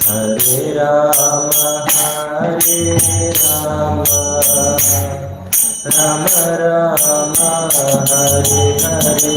Hare Rama, Hare Rama, Rama Rama, Hare Hare,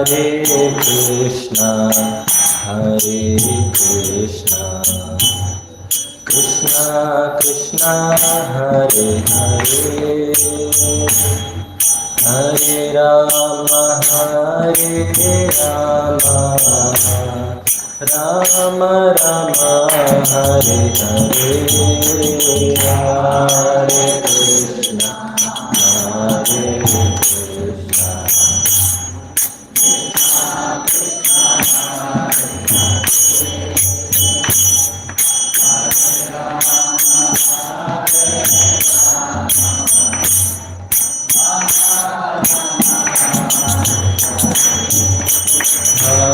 Hare Krishna, Hare Krishna, Krishna Krishna, Hare Hare, Hare Rama, Hare Rama, Rama Rama, Hare Hare, Hare Krishna, Hare Krishna.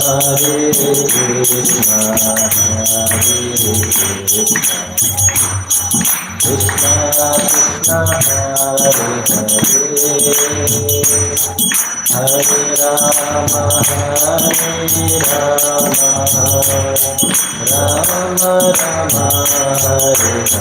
Hare Krishna, Hare Krishna, Krishna Krishna, Hare Hare, Hare Rama, Hare Rama, Rama Rama, Hare Krishna,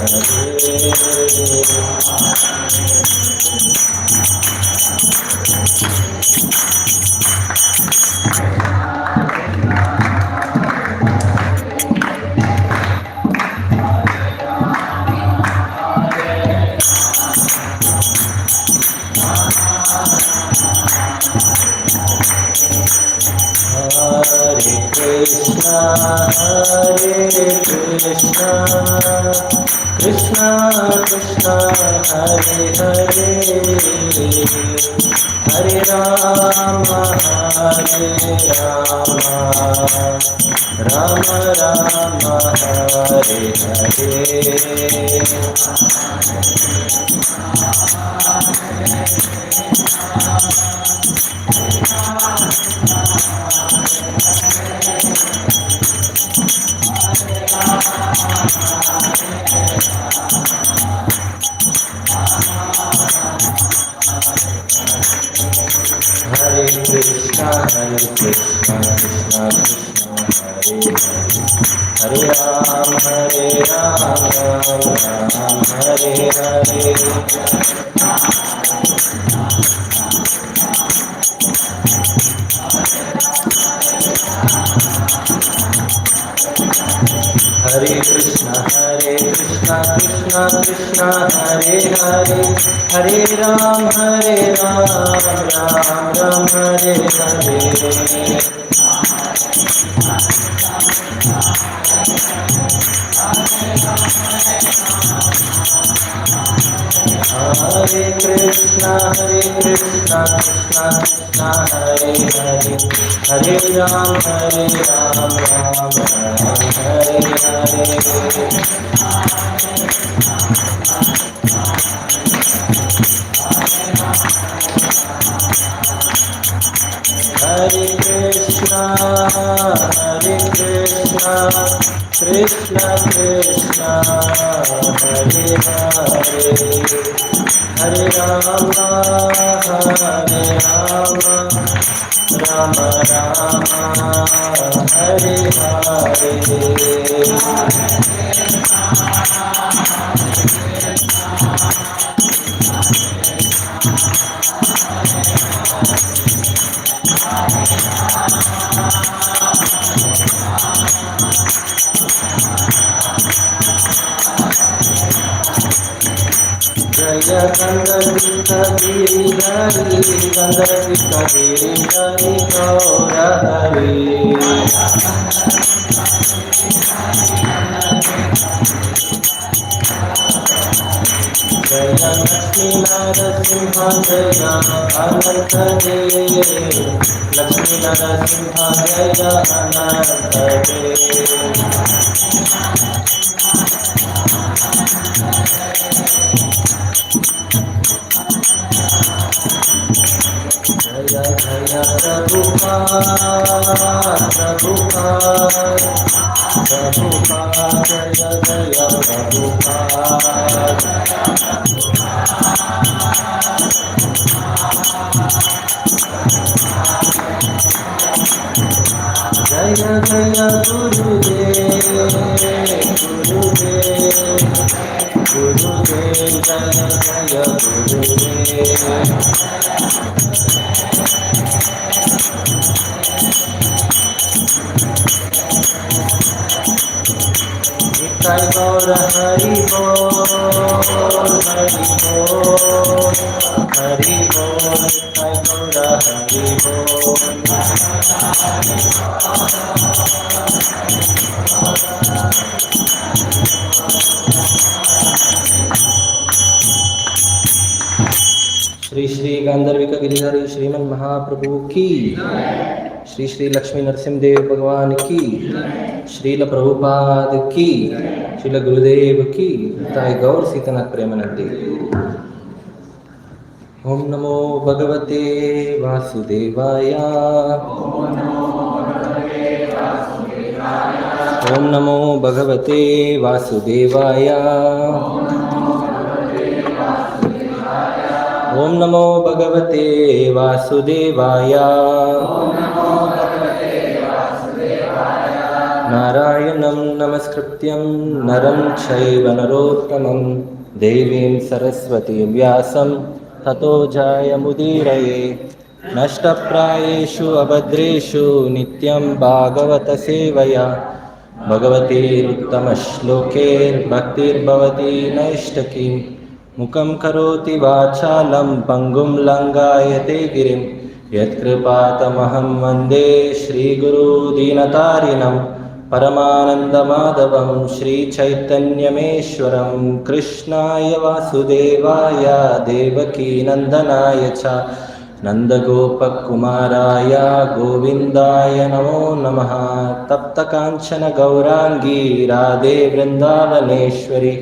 Hare Krishna, Krishna Krishna, Hare Hare, Hare Rama, Hare Rama, Rama Rama, Hare Hare Krishna, Hare Krishna, Krishna Krishna, Hare Hare, Hare Rama, Hare Rama, Rama Hare Hare. Hare Krishna, Krishna Krishna, Hare Hare, Hare Ram, Ram Ram, Hare Hare. Hare Krishna, Krishna Krishna, Hare Hare, Hare Ram, Ram Ram, Hare Hare. Hare Krishna, Krishna Krishna, Hare Hare, Hare Rama, Rama Rama, Hare Hare. Jaya Gandharita Giri Hari, Gandharita Giri Hari Gaura Hari. Jaya Lakshmi Narasimha, Jaya Ananta Dev, Lakshmi Narasimha, Jaya Ananta Dev. Shri Shri गांधर्विक Giridhari श्रीमन महाप्रभु की, श्री श्री लक्ष्मी नरसिंहदेव भगवान की, श्रील प्रभुपाद की, श्रील गुरुदेव की, ताई गौर सीतनाथ प्रेमानंदी। ओम नमो भगवते वासुदेवाय। ओम नमो भगवते वासुदेवाय। ओम नमो भगवते वासुदेवाय। नारायणं नमस्कृत्यं नरं चैव नरोत्तमं देवीं सरस्वतीं व्यासं ततो जयमुदीरये। नष्टप्रायेषु अभद्रेषु नित्यं भागवत सेवया भगवतीरुत्तमश्लोकैर्भक्तिर्भवती नैष्टकीम्। मुखं करोति वाचालं पङ्गुं लङ्घयते गिरिं यत्कृपातमहं वन्दे श्रीगुरुदीनतारिणं परमानन्दमाधवं श्रीचैतन्यमेश्वरं कृष्णाय वासुदेवाय देवकीनन्दनाय च नन्दगोपकुमाराय गोविन्दाय नमो नमः। तप्तकाञ्चन गौराङ्गी राधे वृन्दावनेश्वरी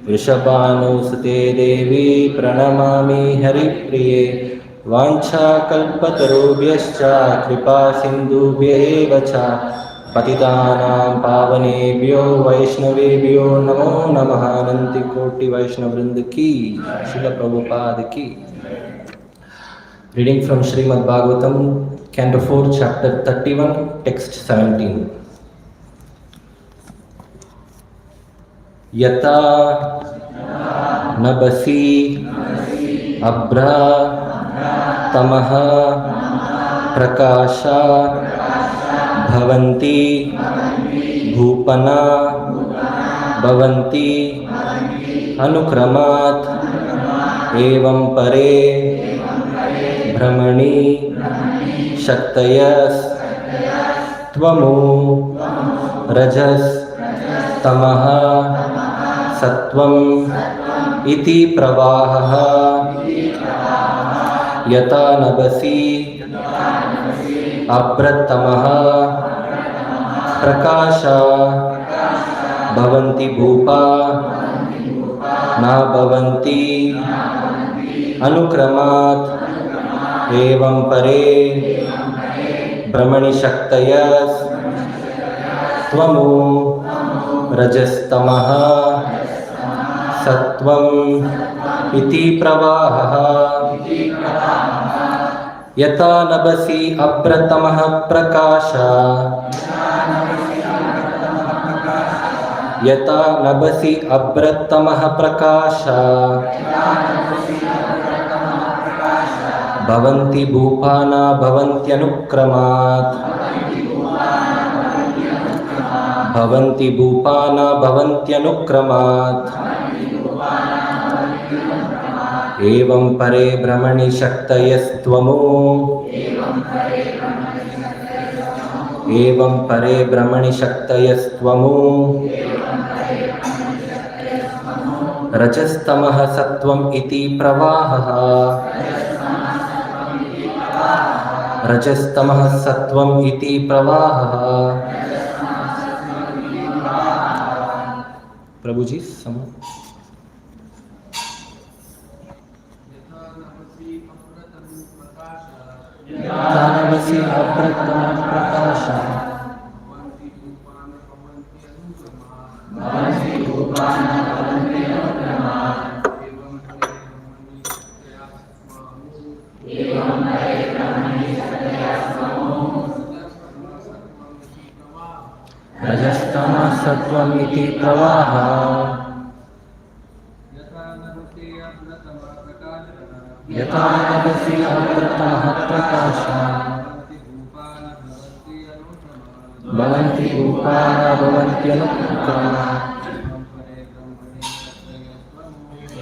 वृषभानुसुते देवी प्रणमामि हरिप्रिये। वाञ्छाकल्पतरुभ्यश्च कृपा सिन्धुभ्येव च पतितानां पावनेभ्यो वैष्णवेभ्यो नमो नमः। अनंतकोटि वैष्णववृंद की, श्रील प्रभुपाद की। Reading from Srimad Bhagavatam, Canto 4, Chapter 31, Text 17. Yata nabasi abra tamaha prakasha bhavanti bhupana bhavanti anukramat evam pare भ्रमणि शक्तयस् त्वमो रजस् तमः सत्वम् इति प्रवाहः। यथा नभसि अप्रतमः प्रकाशा भवन्ति भूपा न भवन्ति अनुक्रमात् एवं परे भ्रमणि शक्तयस् त्वमो रजस्तमः सत्वम् इति प्रवाहः। यथा नभसि अप्रतमः प्रकाशः यथा नभसि अप्रतमः प्रकाशः भवन्ति भूपाना भवन्त्यनुक्रमात् भवन्ति भूपाना भवन्त्यनुक्रमात् एवं परे भ्रमणि शक्तयस्त्वमो एवं परे भ्रमणि शक्तयस्त्वमो रजस्तमः सत्वम् इति प्रवाहः। रजस्तमः सत्वम् इति प्रवाहः। प्रभु जी सम Tanavasi apratama prakasha. Rajastama sattvam iti pravaha. Yatha navasi apratama prakasha. Bhavanti upana bhavanti anukrama.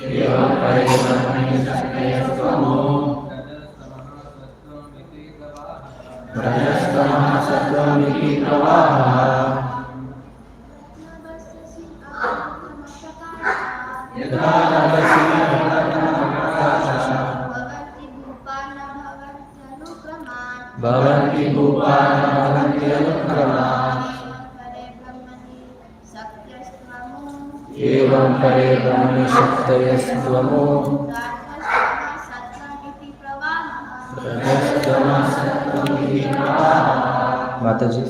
Evam pare brahmani satyastvamo. Rajastama sattvam iti pravaha. Yatha navasi apratama prakasha. Bhavanti upana bhavanti anukrama. Evam pare brahmani satyastvamo. Rajastama sattvam iti pravaha. Mataji.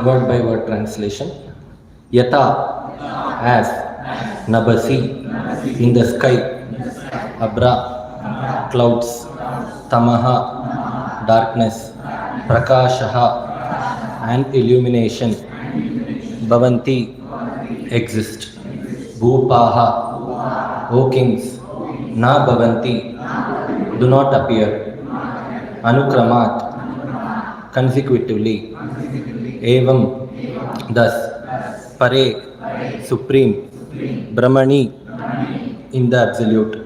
Word by word translation. Yata, as, nabasi, in the sky, abra, clouds, tamaha, darkness, prakashaha, and illumination, bhavanti, exist, bhupaha, O kings, na bhavanti, do not appear, anukramat, consecutively, evam, thus, pare, supreme, brahmani, in the absolute,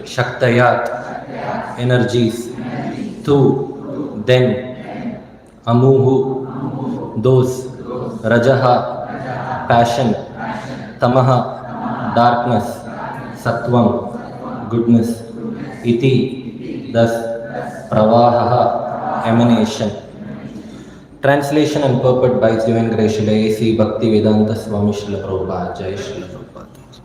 shaktayat, energies, tu, then, amuhu, those, rajaha, passion, tamaha, darkness, sattvam, goodness, iti, thus, pravaha, emanation. Translation and purport by His Divine Grace Srila A.C. Bhakti Vedanta Swami Srila Prabhupada. Jai Srila Prabhupada.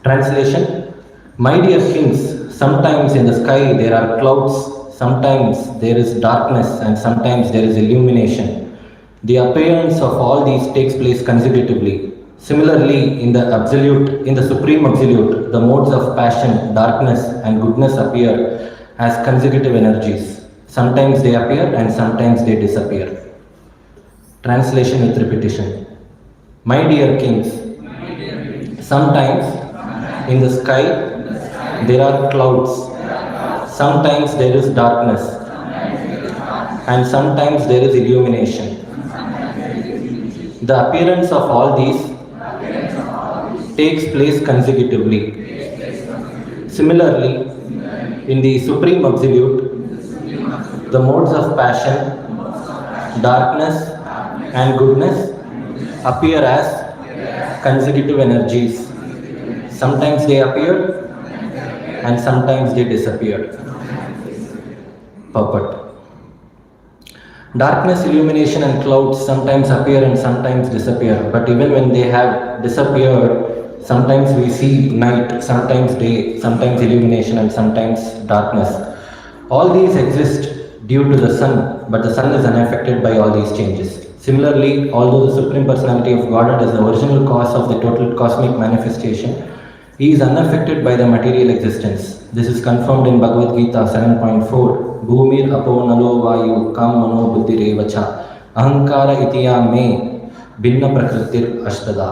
Translation. My dear kings, sometimes in the sky there are clouds, sometimes there is darkness, and sometimes there is illumination. The appearance of all these takes place consecutively. Similarly, in the absolute, in the supreme absolute, the modes of passion, darkness, and goodness appear as consecutive energies. Sometimes they appear and sometimes they disappear. Translation with repetition. My dear kings, sometimes in the sky there are clouds, sometimes there is darkness, and sometimes there is illumination. The appearance of all these takes place consecutively. Similarly, in the Supreme Absolute, the modes of passion, darkness, and goodness appear as consecutive energies. Sometimes they appear and sometimes they disappear. Purport. Darkness, illumination, and clouds sometimes appear and sometimes disappear. But even when they have disappeared, sometimes we see night, sometimes day, sometimes illumination, and sometimes darkness. All these exist due to the sun, but the sun is unaffected by all these changes. Similarly, although the Supreme Personality of Godhead is the original cause of the total cosmic manifestation, He is unaffected by the material existence. This is confirmed in Bhagavad Gita 7.4. Bhumir apo nalo vayu kam mano buddhirevacha ahankara itiya me binna prakritir ashtada.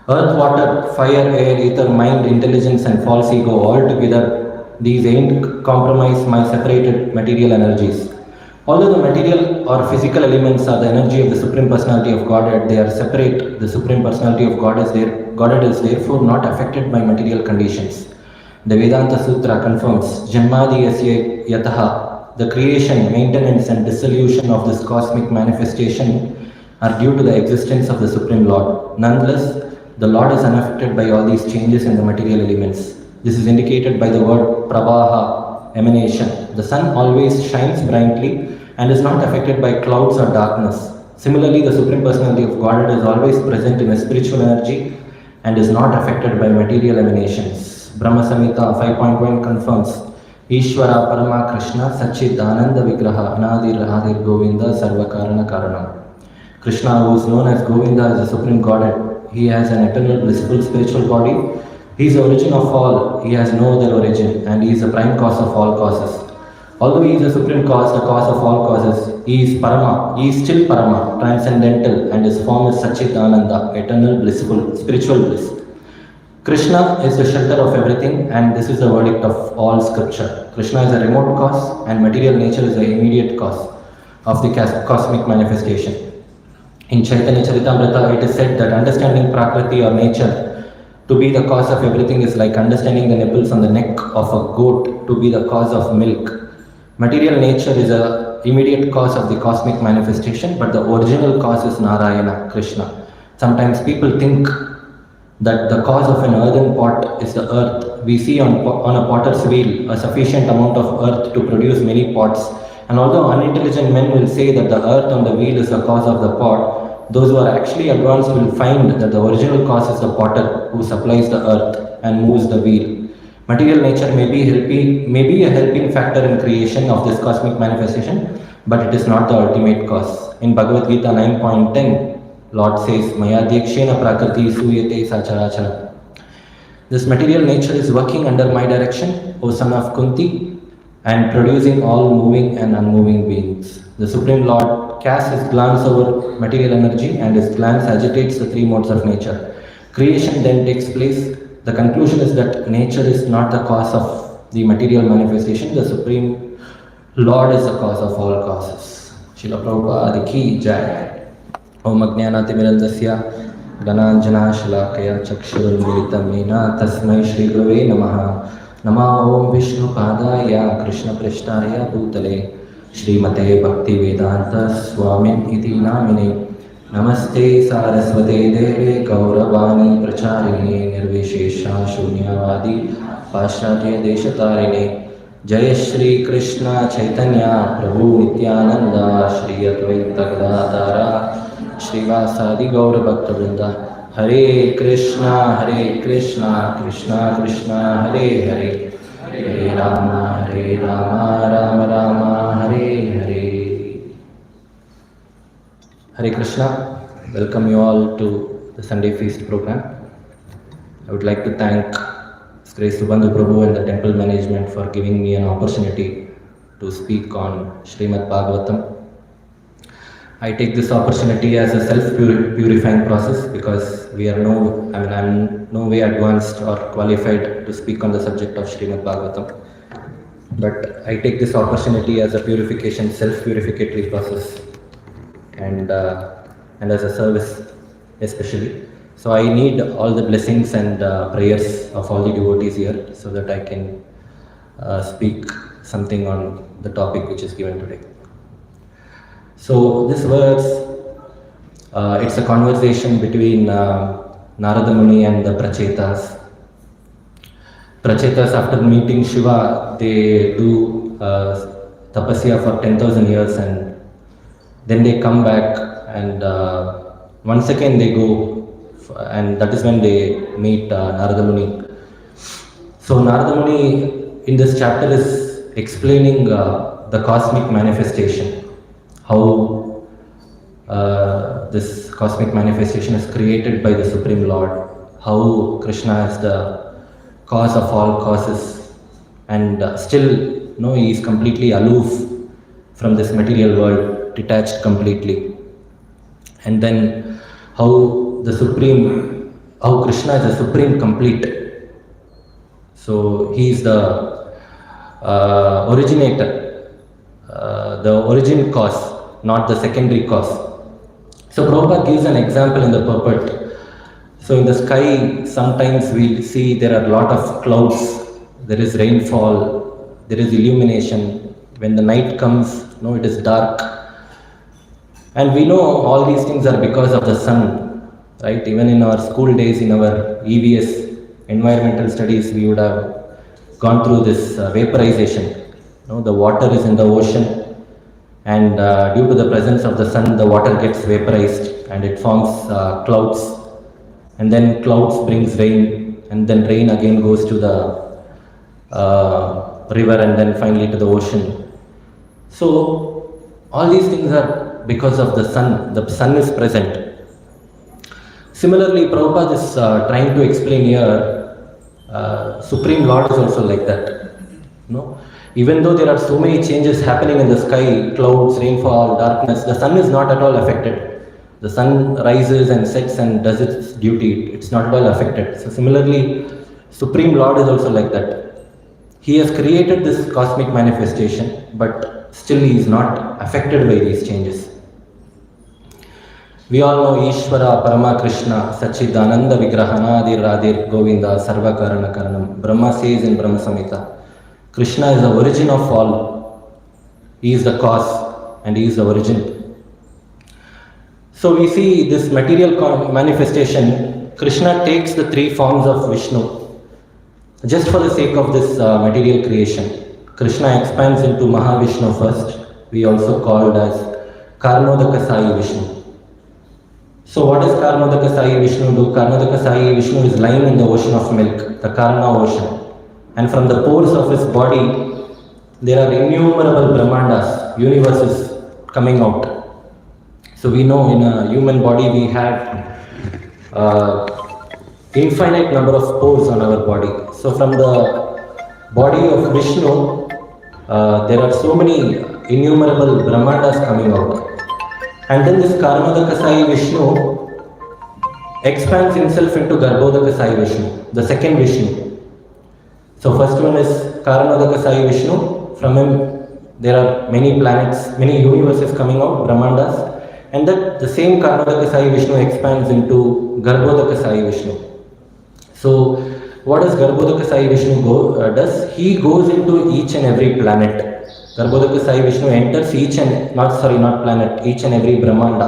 Earth, water, fire, air, ether, mind, intelligence, and false ego, all together, these ain't compromise my separated material energies. Although the material or physical elements are the energy of the Supreme Personality of Godhead, they are separate. The Supreme Personality of Godhead is therefore not affected by material conditions. The Vedanta Sutra confirms Janmadi Yasya Yataha, the creation, maintenance, and dissolution of this cosmic manifestation are due to the existence of the Supreme Lord. Nonetheless, the Lord is unaffected by all these changes in the material elements. This is indicated by the word Pravaha, emanation. The sun always shines brightly and is not affected by clouds or darkness. Similarly, the Supreme Personality of Godhead is always present in a spiritual energy and is not affected by material emanations. Brahma Samhita 5.1 confirms Ishvara Parama Krishna Sachid Ananda Vigraha Anadir Adir Govinda Sarva Karana Karanam. Krishna, who is known as Govinda, is the Supreme Godhead. He has an eternal blissful spiritual body. He is the origin of all. He has no other origin, and he is the prime cause of all causes. Although he is the supreme cause, the cause of all causes, he is Parama. He is still Parama, transcendental, and his form is Sachit Ananda, eternal blissful spiritual bliss. Krishna is the shelter of everything, and this is the verdict of all scripture. Krishna is a remote cause, and material nature is the immediate cause of the cosmic manifestation. In Chaitanya Charitamrita, it is said that understanding Prakriti or nature to be the cause of everything is like understanding the nipples on the neck of a goat to be the cause of milk. Material nature is a immediate cause of the cosmic manifestation, but the original cause is Narayana, Krishna. Sometimes people think that the cause of an earthen pot is the earth. We see on a potter's wheel a sufficient amount of earth to produce many pots. And although unintelligent men will say that the earth on the wheel is the cause of the pot, those who are actually advanced will find that the original cause is the potter who supplies the earth and moves the wheel. Material nature may be a helping factor in creation of this cosmic manifestation, but it is not the ultimate cause. In Bhagavad Gita 9.10, Lord says, Mayadhyakshena prakriti suyate sacharachara. This material nature is working under my direction, O son of Kunti, and producing all moving and unmoving beings. The Supreme Lord casts his glance over material energy, and his glance agitates the three modes of nature. Creation then takes place. The conclusion is that nature is not the cause of the material manifestation. The Supreme Lord is the cause of all causes. Srila Prabhupada ki jai. Om Ajnanatimirandasya Gananjana Shalakaya Chakshurunmilitam Mena Tasmai Shri Gurave Namaha. Nama Om Vishnu Padaya Krishna Prishtaya Bhutale Srimate Bhakti Vedanta Swamin Iti Namine Namaste Saraswate Deve Gauravani Pracharini Nirvishesha Shunyavadi Paschatya Deshatarine Jai Shri Krishna Chaitanya Prabhu Nityananda Shri Advaita Gadadhara Shri Vasadi Gaura Bhakta Vrinda Hare Krishna, Krishna Krishna, Hare Hare, Hare Rama, Rama Rama, Hare Hare. Hare Krishna, welcome you all to the Sunday Feast program. I would like to thank His Grace Subandhu Prabhu and the temple management for giving me an opportunity to speak on Srimad Bhagavatam. I take this opportunity as a self-purifying process because I'm no way advanced or qualified to speak on the subject of Srimad Bhagavatam. But I take this opportunity as a purification, self-purificatory process and as a service especially. So I need all the blessings and prayers of all the devotees here so that I can speak something on the topic which is given today. So this verse, it's a conversation between Narada Muni and the Prachetas. Prachetas, after meeting Shiva, they do tapasya for 10,000 years and then they come back and once again they go, and that is when they meet Narada Muni. So Narada Muni in this chapter is explaining the cosmic manifestation. How this cosmic manifestation is created by the Supreme Lord, how Krishna is the cause of all causes, and still he is completely aloof from this material world, detached completely. And then how the Supreme how Krishna is a supreme complete. So he is the originator, the origin cause, not the secondary cause. So Prabhupada gives an example in the purport. So in the sky, sometimes we see there are a lot of clouds, there is rainfall, there is illumination. When the night comes, it is dark. And we know all these things are because of the sun, right? Even in our school days, in our EVS, environmental studies, we would have gone through this vaporization. The water is in the ocean, and due to the presence of the sun, the water gets vaporized and it forms clouds. And then clouds brings rain, and then rain again goes to the river and then finally to the ocean. So all these things are because of the sun. The sun is present. Similarly, Prabhupada is trying to explain here, Supreme Lord is also like that. Even though there are so many changes happening in the sky, clouds, rainfall, darkness, the sun is not at all affected. The sun rises and sets and does its duty. It's not at all affected. So similarly, Supreme Lord is also like that. He has created this cosmic manifestation, but still he is not affected by these changes. We all know Ishvara, Parama Krishna, Sachidananda Vigrahanadir Radir Govinda Sarva Karana Karanam. Brahma says in Brahma Samhita, Krishna is the origin of all. He is the cause and he is the origin. So we see this material manifestation. Krishna takes the three forms of Vishnu just for the sake of this material creation. Krishna expands into Mahavishnu first. We also called as Karnodaka Sai Vishnu. So what does Karnodaka Sai Vishnu do? Karnodaka Sai Vishnu is lying in the ocean of milk, the Karna ocean. And from the pores of his body, there are innumerable Brahmandas, universes coming out. So we know in a human body we have infinite number of pores on our body. So from the body of Vishnu, there are so many innumerable Brahmandas coming out. And then this Karnodaka Sai Vishnu expands himself into Garbhodaka Sai Vishnu, the second Vishnu. So first one is Karnodaka Sai Vishnu. From him there are many planets, many universes coming out, Brahmandas. And that the same Karnodaka Sai Vishnu expands into Garbhodaka Sai Vishnu. So what does Garbhodaka Sai Vishnu does? He goes into each and every planet. Garbhodaka Sai Vishnu enters each and every Brahmanda.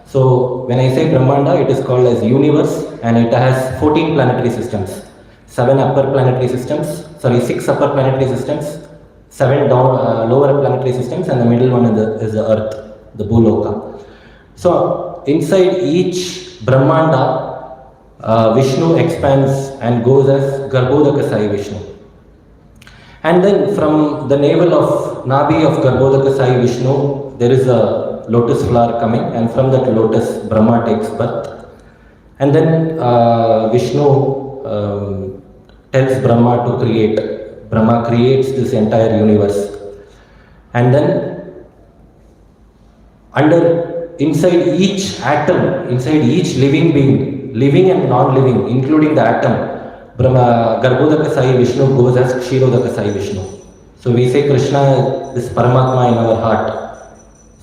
So when I say Brahmanda, it is called as universe, and it has 14 planetary systems. 6 upper planetary systems, 7 lower planetary systems, and the middle one is the Earth, the Bhuloka. So inside each Brahmanda, Vishnu expands and goes as Garbhodaka Sai Vishnu. And then from the navel of Nabi of Garbhodaka Sai Vishnu, there is a lotus flower coming, and from that lotus Brahma takes birth. And then Vishnu tells Brahma to create. Brahma creates this entire universe. And then inside each atom, inside each living being, living and non-living, including the atom, Garbhodaka Sai Vishnu goes as Kshirodaka Sai Vishnu. So we say Krishna, this Paramatma in our heart.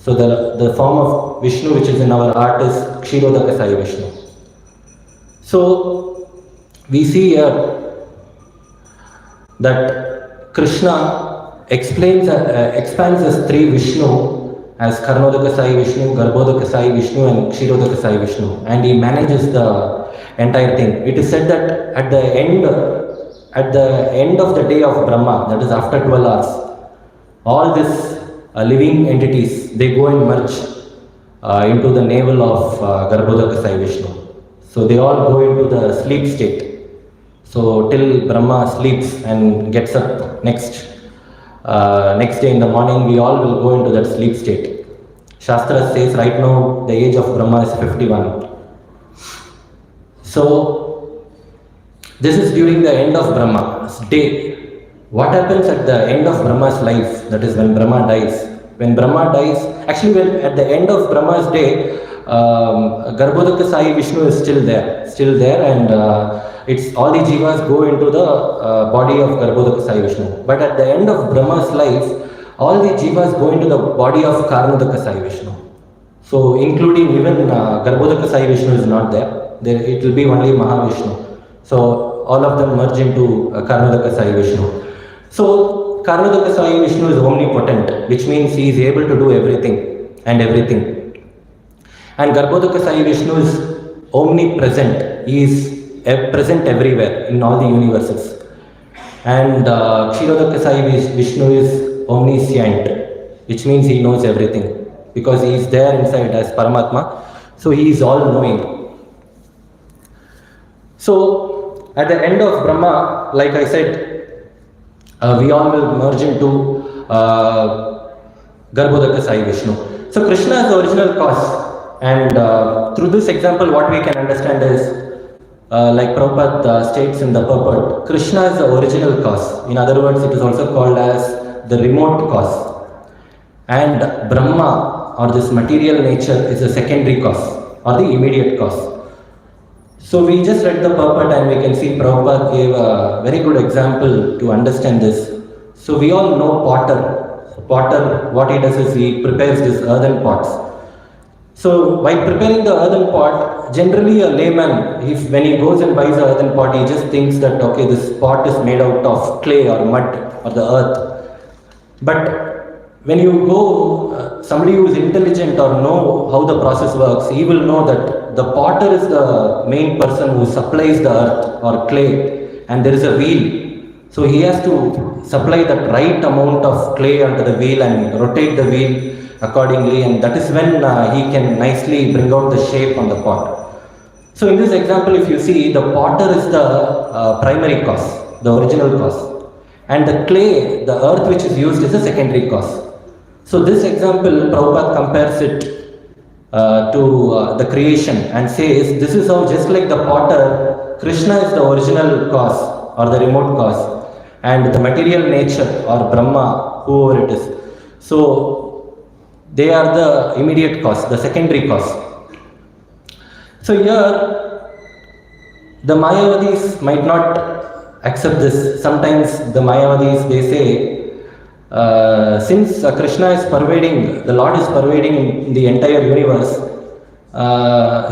So the form of Vishnu which is in our heart is Kshirodaka Sai Vishnu. So we see here that Krishna expands as three Vishnu as Karnodaka Sai Vishnu, Garbhodaka Sai Vishnu and Kshirodaka Sai Vishnu, and he manages the entire thing. It is said that at the end of the day of Brahma, that is after 12 hours, all these living entities, they go and merge into the navel of Garbhodaka Sai Vishnu. So they all go into the sleep state. So till Brahma sleeps and gets up next day in the morning, we all will go into that sleep state. Shastra says right now the age of Brahma is 51. So this is during the end of Brahma's day. What happens at the end of Brahma's life? That is when Brahma dies. When Brahma dies, at the end of Brahma's day, Garbhodaka Sai Vishnu is still there, and it's all the jivas go into the body of Garbhodaka Sai Vishnu. But at the end of Brahma's life, all the jivas go into the body of Karnodaka Sai Vishnu. So, including even Garbhodaka Sai Vishnu is not there. It will be only Mahavishnu. So, all of them merge into Karnodaka Sai Vishnu. So, Karnodaka Sai Vishnu is omnipotent, which means he is able to do everything and everything. And Garbhodaka Sai Vishnu is omnipresent. He is present everywhere in all the universes. And Kshirodaka Sai Vishnu is omniscient, which means he knows everything, because he is there inside as Paramatma. So he is all knowing. So at the end of Brahma, like I said, we all will merge into Garbhodaka Sai Vishnu. So Krishna is the original cause. And through this example, what we can understand is, like Prabhupada states in the purport, Krishna is the original cause. In other words, it is also called as the remote cause. And Brahma, or this material nature, is the secondary cause, or the immediate cause. So we just read the purport and we can see Prabhupada gave a very good example to understand this. So we all know potter. Potter, what he does is he prepares these earthen pots. So by preparing the earthen pot, generally a layman, when he goes and buys an earthen pot, he just thinks that, okay, this pot is made out of clay or mud or the earth. But when you go, somebody who is intelligent or know how the process works, he will know that the potter is the main person who supplies the earth or clay, and there is a wheel. So he has to supply that right amount of clay onto the wheel and rotate the wheel accordingly, and that is when he can nicely bring out the shape on the pot. So in this example, if you see, the potter is the primary cause, the original cause, and the clay, the earth which is used, is the secondary cause. So this example, Prabhupada compares it to the creation and says, this is how, just like the potter, Krishna is the original cause or the remote cause, and the material nature or Brahma, whoever it is, so they are the immediate cause, the secondary cause. So here, the Mayavadis might not accept this. Sometimes the Mayavadis, they say, since Krishna is pervading, the Lord is pervading in the entire universe,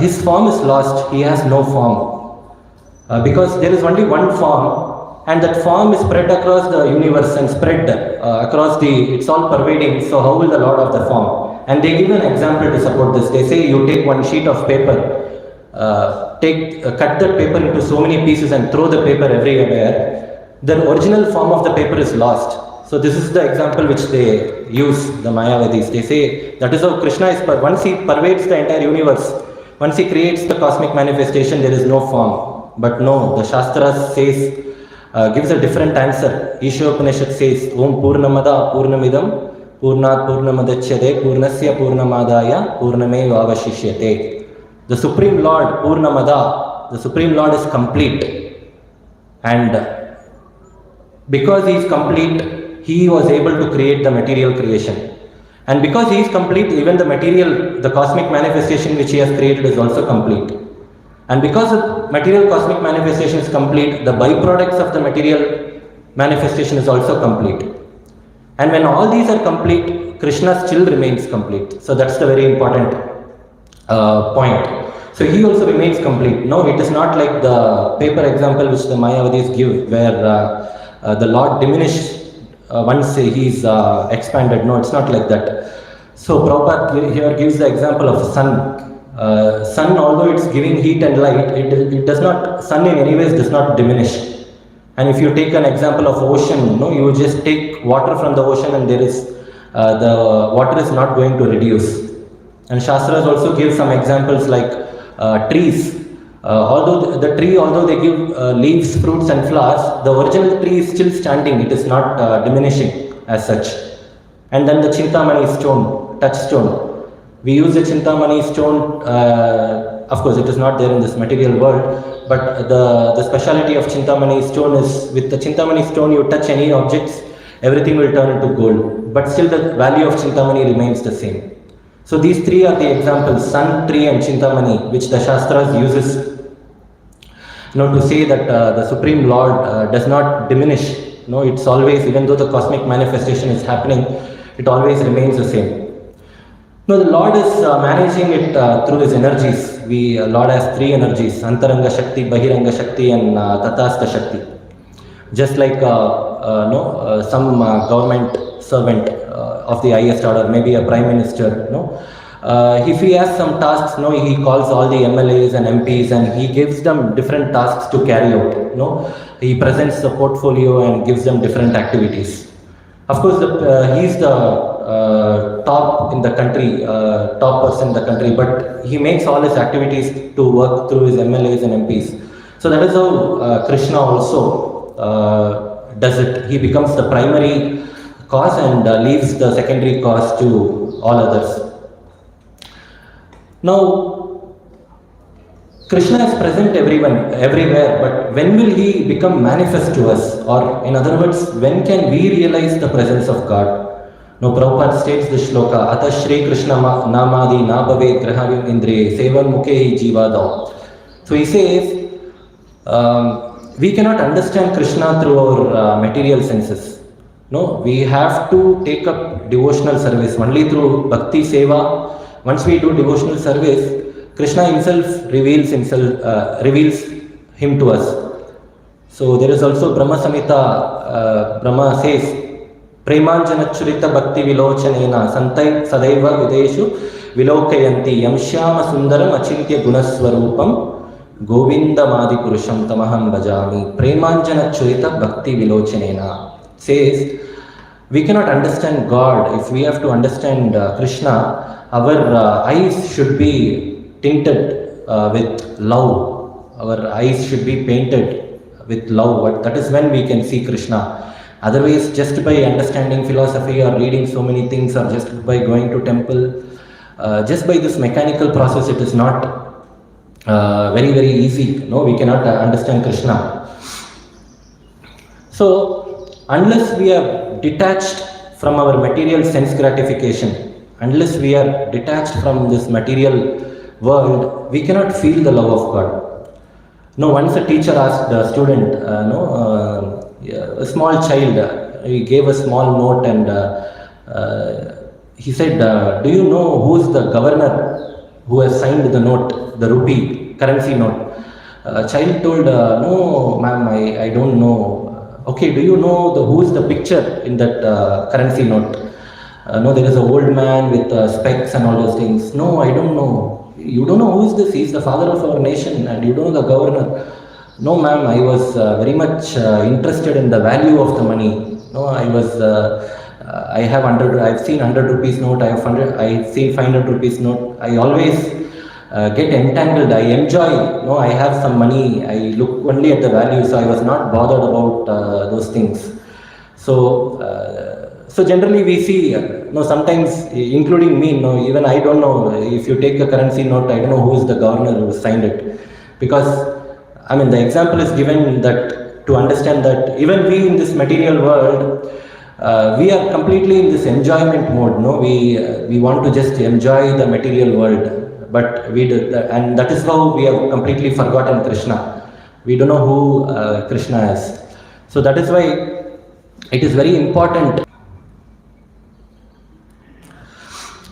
his form is lost, he has no form. Because there is only one form, and that form is spread across the universe and spread across it's all pervading, so how will the Lord have the form? And they give an example to support this. They say, you take one sheet of paper, cut that paper into so many pieces and throw the paper everywhere, the original form of the paper is lost. So this is the example which they use, the Mayavadis. They say, that is how Krishna is, once he pervades the entire universe, once he creates the cosmic manifestation, there is no form. But no, the Shastras says, gives a different answer. Ishopanishad says, Om Purnamada Purnamidam Purnat Purnamadachyate Purnasya Purnamadaya Purname Vavashishyate. The Supreme Lord, Purnamada, the Supreme Lord is complete. And because he is complete, he was able to create the material creation. And because he is complete, even the material, the cosmic manifestation which he has created is also complete. And because the material cosmic manifestation is complete, the byproducts of the material manifestation is also complete. And when all these are complete, Krishna still remains complete. So that's the very important point. So he also remains complete. No, it is not like the paper example which the Mayavadis give, where the Lord diminished once he is expanded. No, it's not like that. So Prabhupada here gives the example of sun. Sun, although it's giving heat and light, it does not, sun in any ways does not diminish. And if you take an example of ocean, no, you just take water from the ocean and there is, the water is not going to reduce. And Shastras also give some examples like trees. Although the tree, although they give leaves, fruits and flowers, the original tree is still standing, it is not diminishing as such. And then the Chintamani stone, touchstone. We use the Chintamani stone, of course it is not there in this material world, but the speciality of Chintamani stone is, with the Chintamani stone you touch any objects, everything will turn into gold. But still the value of Chintamani remains the same. So these three are the examples: sun, tree, and Chintamani, which the Shastras uses, to say that the Supreme Lord does not diminish. It's always, even though the cosmic manifestation is happening, it always remains the same. No, the Lord is managing it through His energies. Lord has three energies: Antaranga Shakti, Bahiranga Shakti, and Tatastha Shakti. Just like some government servant of the highest order, maybe a prime minister, if he has some tasks, he calls all the MLAs and MPs and he gives them different tasks to carry out. He presents the portfolio and gives them different activities. Of course, he's the top in the country, top person in the country, but he makes all his activities to work through his MLAs and MPs. So that is how Krishna also does it. He becomes the primary cause and leaves the secondary cause to all others. Now, Krishna is present everywhere, but when will he become manifest to us? Or in other words, when can we realize the presence of God? Now, Prabhupada states the shloka, Ata Shri Krishna Namadi Nabhave Grahavim Indre Sevam Mukhe Jivada. So he says, we cannot understand Krishna through our material senses. No, we have to take up devotional service only through Bhakti Seva. Once we do devotional service, Krishna himself reveals him to us. So there is also Brahma Samhita, Brahma says, Premanjana Churita Bhakti Vilochanena Santai Sadaiva Videshu Vilokayanti Yamshyama Sundaram Achintya Gunaswarupam Govinda Madi Purusham Tamaham Bhajami. Premanjana Churita Bhakti Vilochanena says, we cannot understand God. If we have to understand Krishna, our eyes should be tinted with love. Our eyes should be painted with love. That is when we can see Krishna. Otherwise, just by understanding philosophy or reading so many things or just by going to temple, just by this mechanical process, it is not very, very easy. No, we cannot understand Krishna. So, unless we are detached from our material sense gratification, unless we are detached from this material world, we cannot feel the love of God. Once a teacher asked a student, a small child, he gave a small note and he said, do you know who is the governor who has signed the note, the rupee, currency note? Child told, no ma'am, I don't know. Okay, do you know who is the picture in that currency note? No, there is an old man with specs and all those things. No, I don't know. You don't know who is this? He is the father of our nation and you don't know the governor. No ma'am, I was very much interested in the value of the money. No, I have I've seen 100 rupees note, I've seen 500 rupees note. I always get entangled. I enjoy, I have some money. I look only at the value, so I was not bothered about those things. So generally we see, sometimes including me, even I don't know, if you take a currency note, I don't know who is the governor who signed it. Because, the example is given that to understand that even we in this material world, we are completely in this enjoyment mode. We want to just enjoy the material world, but and that is how we have completely forgotten Krishna. We don't know who Krishna is. So that is why it is very important.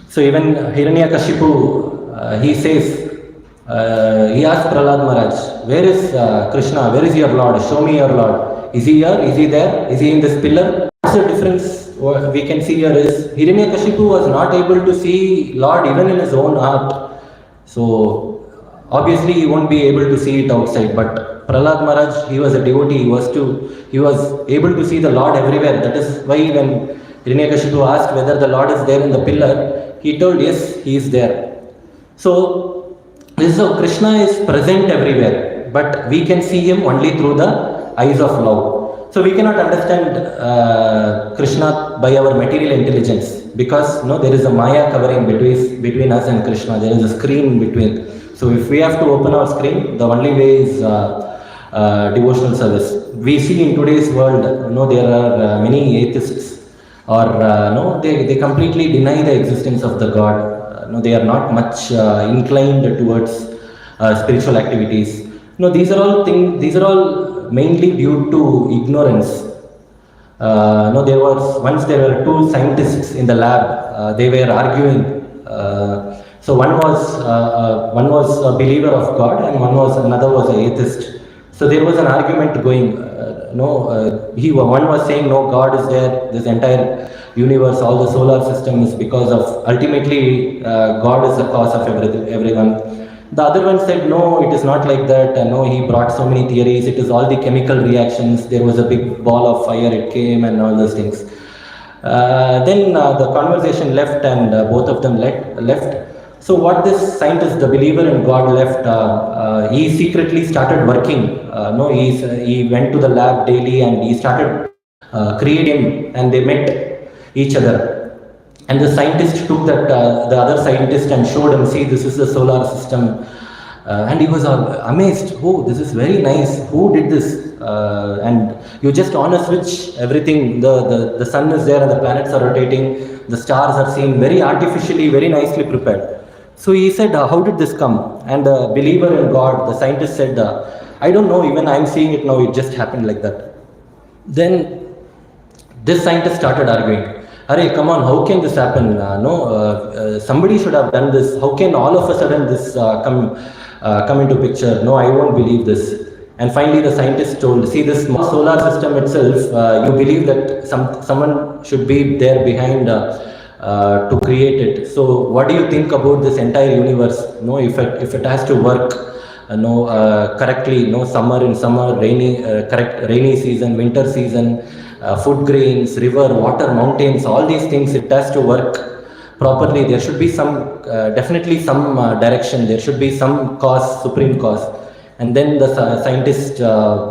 So even Hiranyakashipu, he says, he asked Prahlad Maharaj, where is Krishna? Where is your Lord? Show me your Lord. Is he here? Is he there? Is he in this pillar? What's the difference we can see here is Hiranyakashipu was not able to see Lord even in his own heart. So obviously he won't be able to see it outside. But Prahlad Maharaj, he was a devotee. He was able to see the Lord everywhere. That is why when Hiranyakashipu asked whether the Lord is there in the pillar, he told, yes, he is there. So, this is how Krishna is present everywhere, but we can see him only through the eyes of love. So, we cannot understand Krishna by our material intelligence because there is a Maya covering between us and Krishna. There is a screen in between. So, if we have to open our screen, the only way is devotional service. We see in today's world, there are many atheists. Or they completely deny the existence of the God. no, they are not much inclined towards spiritual activities. No, these are all things. These are all mainly due to ignorance. No, there were two scientists in the lab. They were arguing. So one was a believer of God, and another was an atheist. So there was an argument going. One was saying, no, God is there. This entire universe, all the solar system is because of, ultimately, God is the cause of everyone. The other one said, no, it is not like that. No, he brought so many theories. It is all the chemical reactions. There was a big ball of fire, it came, and all those things. Then the conversation left, and both of them left. So what this scientist, the believer in God, left, he secretly started working. No, he went to the lab daily, and he started creating, and they met each other. And the scientist took that the other scientist and showed him, see, this is the solar system. And he was amazed. Oh, this is very nice. Who did this? And you just on a switch, everything, the sun is there and the planets are rotating. The stars are seen very artificially, very nicely prepared. So he said, how did this come? And the believer in God, the scientist said, I don't know, even I'm seeing it now, it just happened like that. Then this scientist started arguing. Arey, come on, how can this happen? Somebody should have done this. How can all of a sudden this come into picture? No, I won't believe this. And finally the scientist told, see, this solar system itself, you believe that someone should be there behind to create it. So what do you think about this entire universe? No, if it has to work correctly, summer, rainy season, winter season, food grains, river, water, mountains, all these things, it has to work properly. There should be definitely some direction. There should be some cause, supreme cause. And then the scientist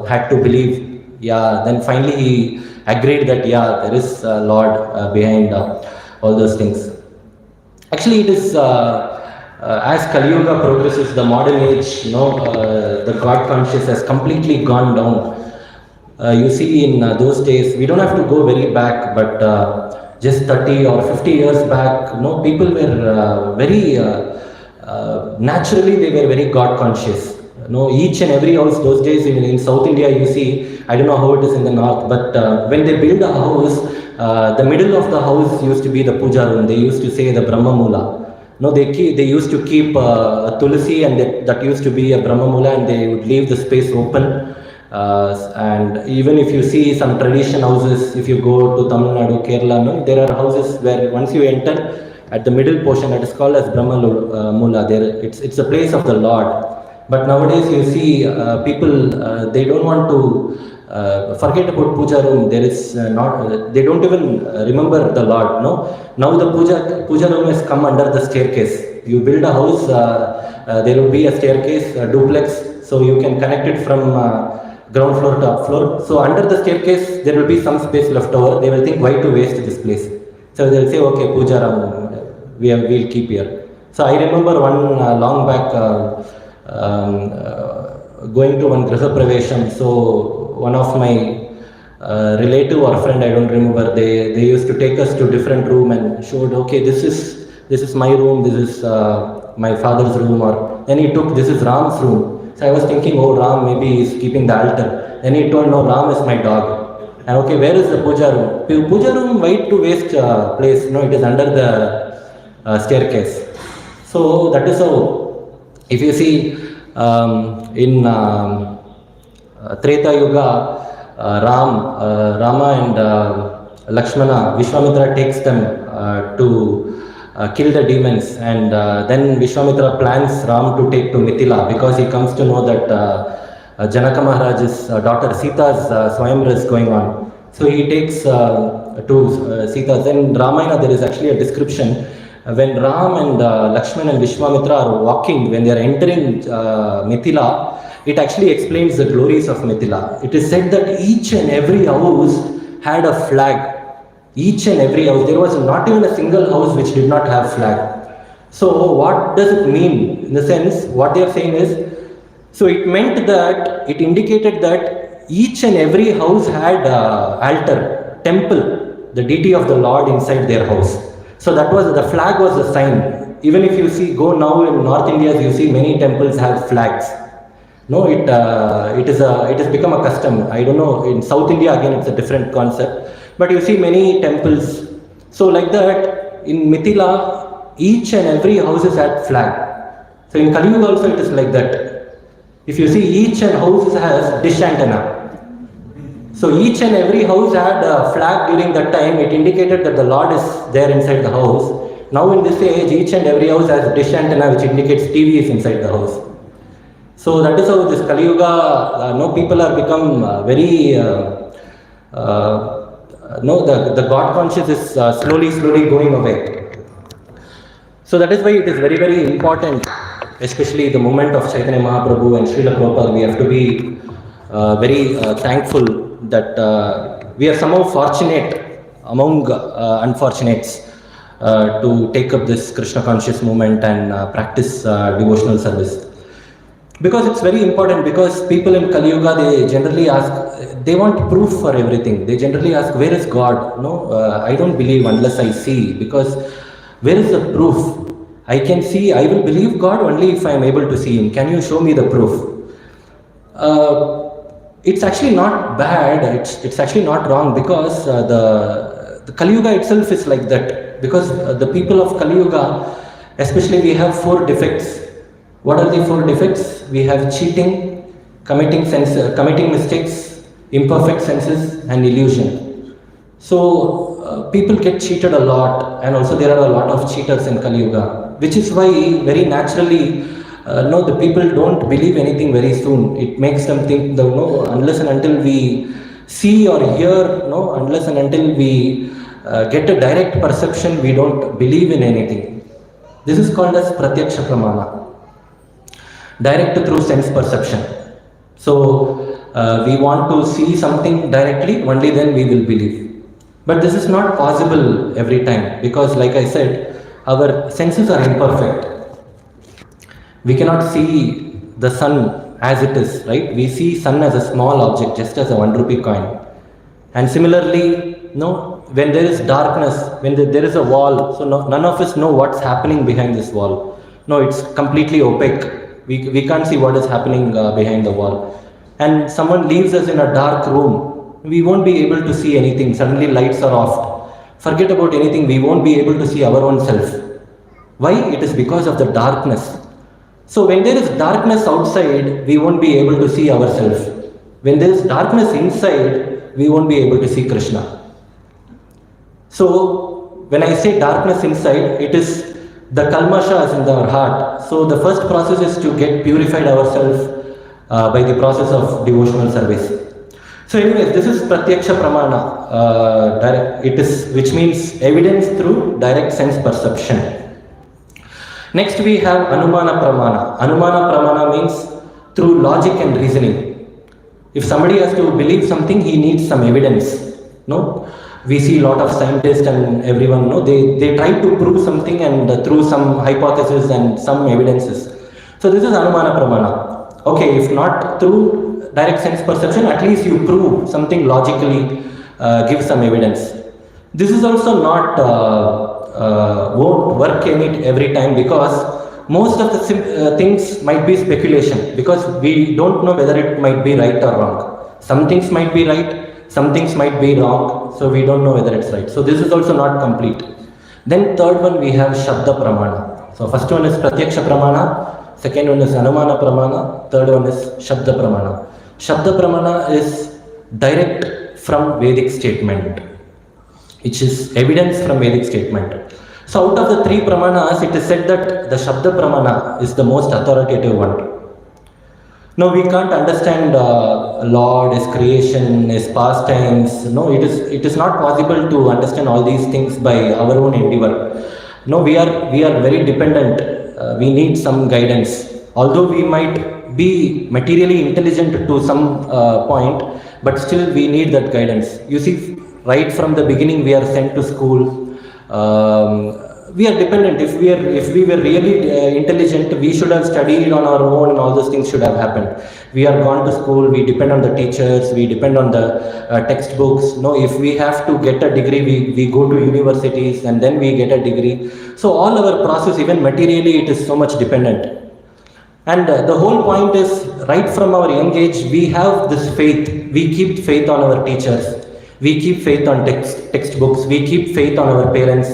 had to believe, then finally he agreed that, there is a Lord behind all those things. Actually, it is, as Kali Yuga progresses, the modern age, the God conscious has completely gone down. You see, in those days, we don't have to go very back, but just 30 or 50 years back, people were very naturally, they were very God conscious. Each and every house those days in South India, you see, I don't know how it is in the north, but when they build a house, the middle of the house used to be the puja room. They used to say the Brahma Mula. They used to keep a tulsi, and that used to be a Brahma Mula, and they would leave the space open. And even if you see some tradition houses, if you go to Tamil Nadu, Kerala, there are houses where once you enter, at the middle portion, that is called as Brahma Mula. It's a place of the Lord. But nowadays you see people, they don't want to forget about puja room. There is they don't even remember the Lord. Now the puja room has come under the staircase. You build a house, there will be a staircase, a duplex, so you can connect it from ground floor to up floor. So under the staircase, there will be some space left over. They will think, why to waste this place? So they'll say, okay, puja room, we'll keep here. So I remember one long back, going to one Griha Pravesham. So one of my relative or friend, I don't remember, they used to take us to different room and showed, okay, this is my room, this is my father's room, or then he took, this is Ram's room. So I was thinking, oh, Ram, maybe he's keeping the altar. Then he told, no, Ram is my dog. And okay, where is the puja room? Puja room, why to waste place? It is under the staircase. So that is how. If you see in Treta Yuga, Rama and Lakshmana, Vishwamitra takes them to kill the demons, and then Vishwamitra plans Ram to take to Mithila, because he comes to know that Janaka Maharaj's daughter Sita's Swayamvara is going on. So he takes to Sita. Then in Ramayana there is actually a description when Ram and Lakshman and Vishwamitra are walking, when they are entering Mithila, it actually explains the glories of Mithila. It is said that each and every house had a flag. Each and every house. There was not even a single house which did not have flag. So what does it mean? In the sense, what they are saying is, so it meant that, it indicated that each and every house had altar, temple, the deity of the Lord inside their house. So that was, the flag was the sign. even if you see, go now in North India, you see many temples have flags. No, it has become a custom. I don't know, in South India again it's a different concept, but you see many temples. So like that, in Mithila, each and every house is at flag. So in Kali Yuga also it is like that. If you see, each and house has dish antenna. So each and every house had a flag during that time. It indicated that the Lord is there inside the house. Now in this age, each and every house has a dish antenna which indicates TV is inside the house. So that is how this Kali Yuga, people are become the God conscious is slowly going away. So that is why it is very, very important, especially the moment of Chaitanya Mahaprabhu and Srila Prabhupada. We have to be very thankful that we are somehow fortunate among unfortunates to take up this Krishna conscious movement and practice devotional service. Because it's very important, because people in Kali Yuga, they generally ask, they want proof for everything. They generally ask, where is God? No, I don't believe unless I see, because where is the proof? I can see, I will believe God only if I am able to see Him. Can you show me the proof? It's actually not bad, it's actually not wrong, because the Kali Yuga itself is like that. Because the people of Kali Yuga, especially, we have 4 defects. What are the 4 defects? We have cheating, committing mistakes, imperfect senses, and illusion. So people get cheated a lot, and also there are a lot of cheaters in Kali Yuga, which is why very naturally, the people don't believe anything very soon. It makes them think, unless and until we see or hear, unless and until we get a direct perception, we don't believe in anything. This is called as pratyaksha pramana. Direct through sense perception. So we want to see something directly, only then we will believe. But this is not possible every time, because like I said, our senses are imperfect. We cannot see the sun as it is, right? We see sun as a small object, just as a 1 rupee coin. And similarly, when there is darkness, when there is a wall, so none of us know what's happening behind this wall. No, it's completely opaque. We can't see what is happening behind the wall. And someone leaves us in a dark room, we won't be able to see anything. Suddenly lights are off. Forget about anything, we won't be able to see our own self. Why? It is because of the darkness. So when there is darkness outside, we won't be able to see ourselves. When there is darkness inside, we won't be able to see Krishna. So when I say darkness inside, it is the kalmasha is in our heart. So the first process is to get purified ourselves by the process of devotional service. So anyways, this is pratyaksha pramana, which means evidence through direct sense perception. Next we have anumana pramana. Anumana pramana means through logic and reasoning. If somebody has to believe something, he needs some evidence. We see a lot of scientists and everyone, they try to prove something, and through some hypothesis and some evidences. So this is anumana pramana. Okay, if not through direct sense perception, at least you prove something logically, give some evidence. This is also not won't work every time, because most of the things might be speculation, because we don't know whether it might be right or wrong. Some things might be right, some things might be wrong, so we don't know whether it's right. So this is also not complete. Then third one, we have Shabda Pramana. So first one is Pratyaksha Pramana, second one is Anumana Pramana, third one is Shabda Pramana. Shabda Pramana is direct from Vedic statement, which is evidence from Vedic statement. So out of the 3 Pramanas, it is said that the Shabda Pramana is the most authoritative one. No, we can't understand Lord, His creation, His pastimes. No, it is not possible to understand all these things by our own endeavor. No, we are very dependent. We need some guidance. Although we might be materially intelligent to some point, but still we need that guidance. You see, right from the beginning we are sent to school. we are dependent. If we were really intelligent, we should have studied on our own, and all those things should have happened. We are gone to school, we depend on the teachers, we depend on the textbooks. No, if we have to get a degree, we go to universities and then we get a degree. So all our process, even materially, it is so much dependent. And the whole point is, right from our young age, we have this faith. We keep faith on our teachers. We keep faith on textbooks. We keep faith on our parents,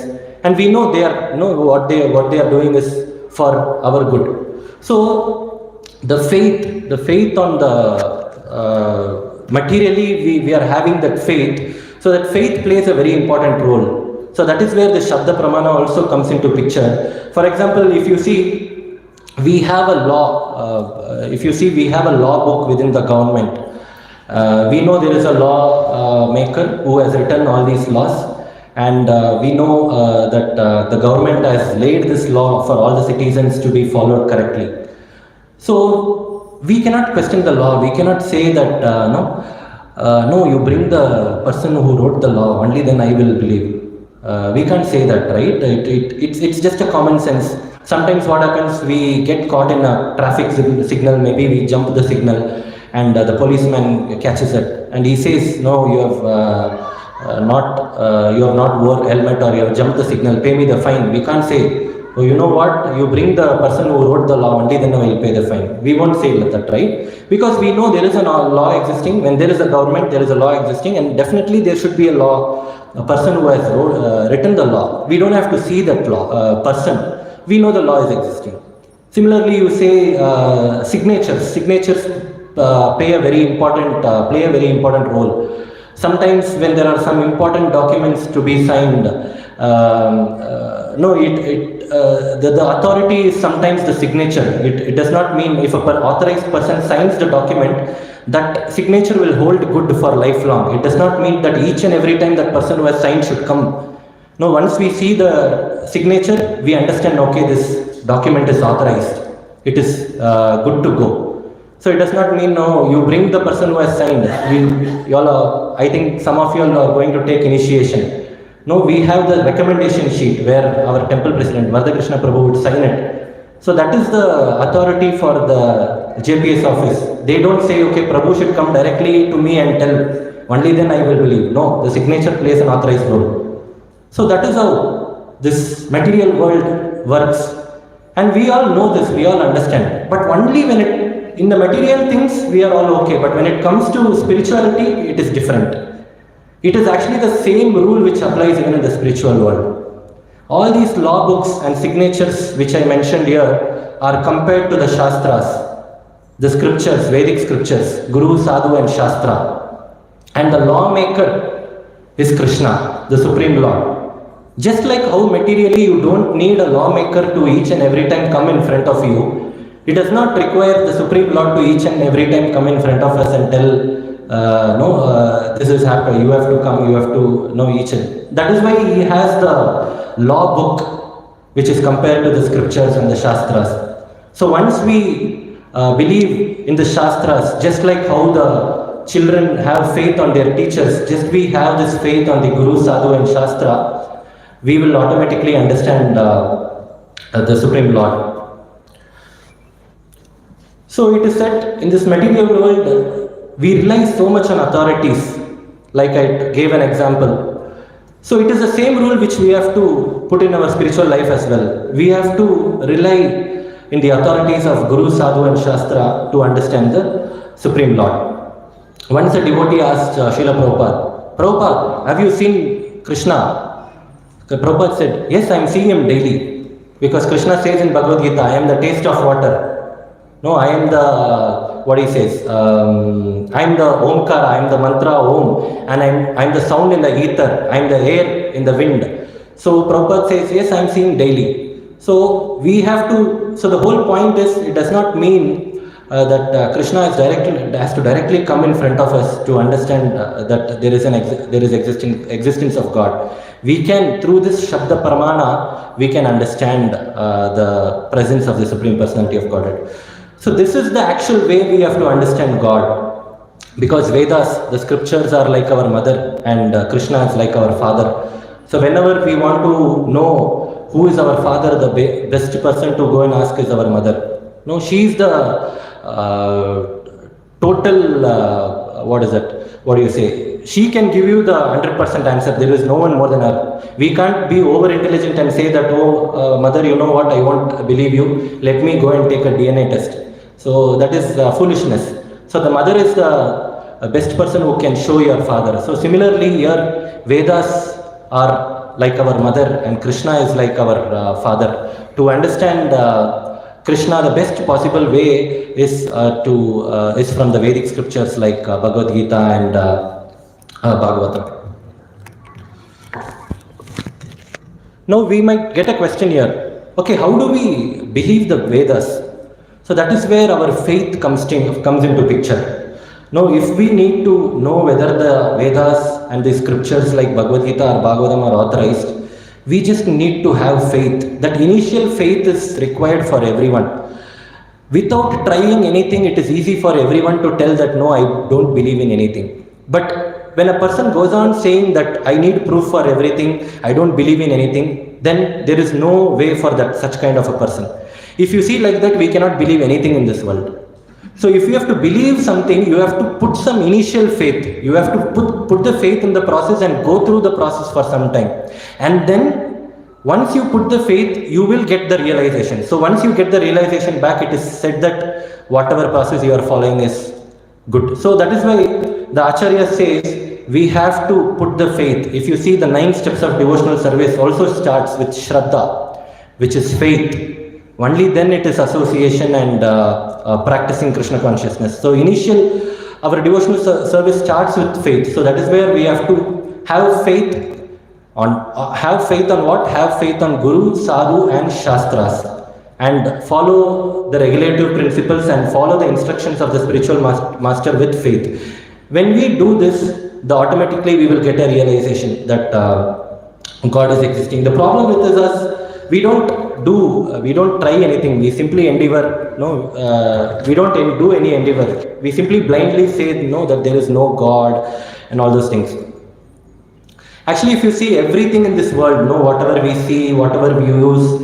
and we know they are what they are doing is for our good. So the faith on the materially, we are having that faith. So that faith plays a very important role. So that is where the Shabda Pramana also comes into picture. For example, if you see, we have a law. We have a law book within the government. We know there is a law maker who has written all these laws, and we know that the government has laid this law for all the citizens to be followed correctly. So we cannot question the law. We cannot say that no, you bring the person who wrote the law, only then I will believe. We can't say that, right? It's just a common sense. Sometimes what happens, we get caught in a traffic signal, maybe we jump the signal, and the policeman catches it, and he says, no, you have not wore helmet, or you have jumped the signal, pay me the fine. We can't say, oh, you know what, you bring the person who wrote the law, only then I will pay the fine. We won't say that, right? Because we know there is a law existing. When there is a government, there is a law existing, and definitely there should be a law, a person who has written the law. We don't have to see that law person. We know the law is existing. Similarly, you say signatures. Signatures play a very important role. Sometimes when there are some important documents to be signed, the authority is sometimes the signature. It does not mean if an authorized person signs the document, that signature will hold good for lifelong. It does not mean that each and every time that person who has signed should come. No, once we see the signature, we understand, okay, this document is authorized. It is good to go. So it does not mean, no, you bring the person who has signed. I think some of you all are going to take initiation. No, we have the recommendation sheet where our temple president, Vardhakrishna Prabhu, would sign it. So that is the authority for the JPS office. They don't say, okay, Prabhu should come directly to me and tell, only then I will believe. No, the signature plays an authorized role. So that is how this material world works. And we all know this, we all understand. But only when in the material things, we are all okay. But when it comes to spirituality, it is different. It is actually the same rule which applies even in the spiritual world. All these law books and signatures which I mentioned here are compared to the Shastras, the scriptures, Vedic scriptures, Guru, Sadhu and Shastra. And the lawmaker is Krishna, the Supreme Lord. Just like how materially you don't need a lawmaker to each and every time come in front of you, it does not require the Supreme Lord to each and every time come in front of us and tell, this is happening, you have to come, you have to know each and. That is why he has the law book which is compared to the scriptures and the Shastras. So once we believe in the Shastras, just like how the children have faith on their teachers, just we have this faith on the Guru, Sadhu and Shastra, we will automatically understand the Supreme Lord. So it is said, in this material world, we rely so much on authorities, like I gave an example. So it is the same rule which we have to put in our spiritual life as well. We have to rely in the authorities of Guru, Sadhu and Shastra to understand the Supreme Lord. Once a devotee asked Srila Prabhupada, have you seen Krishna? Prabhupada said, yes, I am seeing him daily. Because Krishna says in Bhagavad Gita, I am the taste of water. No, I am the, what he says, I am the Omkara, I am the mantra Om, and I am the sound in the ether, I am the air in the wind. So Prabhupada says, yes, I am seeing daily. So we have to, so the whole point is, it does not mean that Krishna has to directly come in front of us to understand that there is existence of God. We can, through this Shabda Pramana, we can understand the presence of the Supreme Personality of Godhead. So this is the actual way we have to understand God. Because Vedas, the scriptures are like our mother, and Krishna is like our father. So whenever we want to know who is our father, the best person to go and ask is our mother. No, she is the total, what is it? What do you say? She can give you the 100% answer. There is no one more than her. We can't be over intelligent and say that, oh, mother, you know what, I won't believe you. Let me go and take a DNA test. So that is foolishness. So the mother is the best person who can show your father. So similarly here, Vedas are like our mother and Krishna is like our father. To understand Krishna, the best possible way is is from the Vedic scriptures like Bhagavad Gita and Bhagavatam. Now we might get a question here. Okay, how do we believe the Vedas? So that is where our faith comes into picture. Now, if we need to know whether the Vedas and the scriptures like Bhagavad Gita or Bhagavatam are authorized, we just need to have faith. That initial faith is required for everyone. Without trying anything, it is easy for everyone to tell that no, I don't believe in anything. But when a person goes on saying that I need proof for everything, I don't believe in anything, then there is no way for that such kind of a person. If you see like that, we cannot believe anything in this world. So if you have to believe something, you have to put some initial faith. You have to put the faith in the process and go through the process for some time. And then once you put the faith, you will get the realization. So once you get the realization back, it is said that whatever process you are following is good. So that is why the Acharya says we have to put the faith. If you see the 9 steps of devotional service also starts with Shraddha, which is faith. Only then it is association and practicing Krishna consciousness. So our devotional service starts with faith. So that is where we have to have faith on. Have faith on what? Have faith on Guru, Sadhu and Shastras. And follow the regulative principles and follow the instructions of the spiritual master with faith. When we do this, automatically we will get a realization that God is existing. The problem with us, we don't try anything. We simply endeavor. No, we don't do any endeavor. We simply blindly say no, that there is no God and all those things. Actually, if you see everything in this world, no, whatever we see, whatever we use,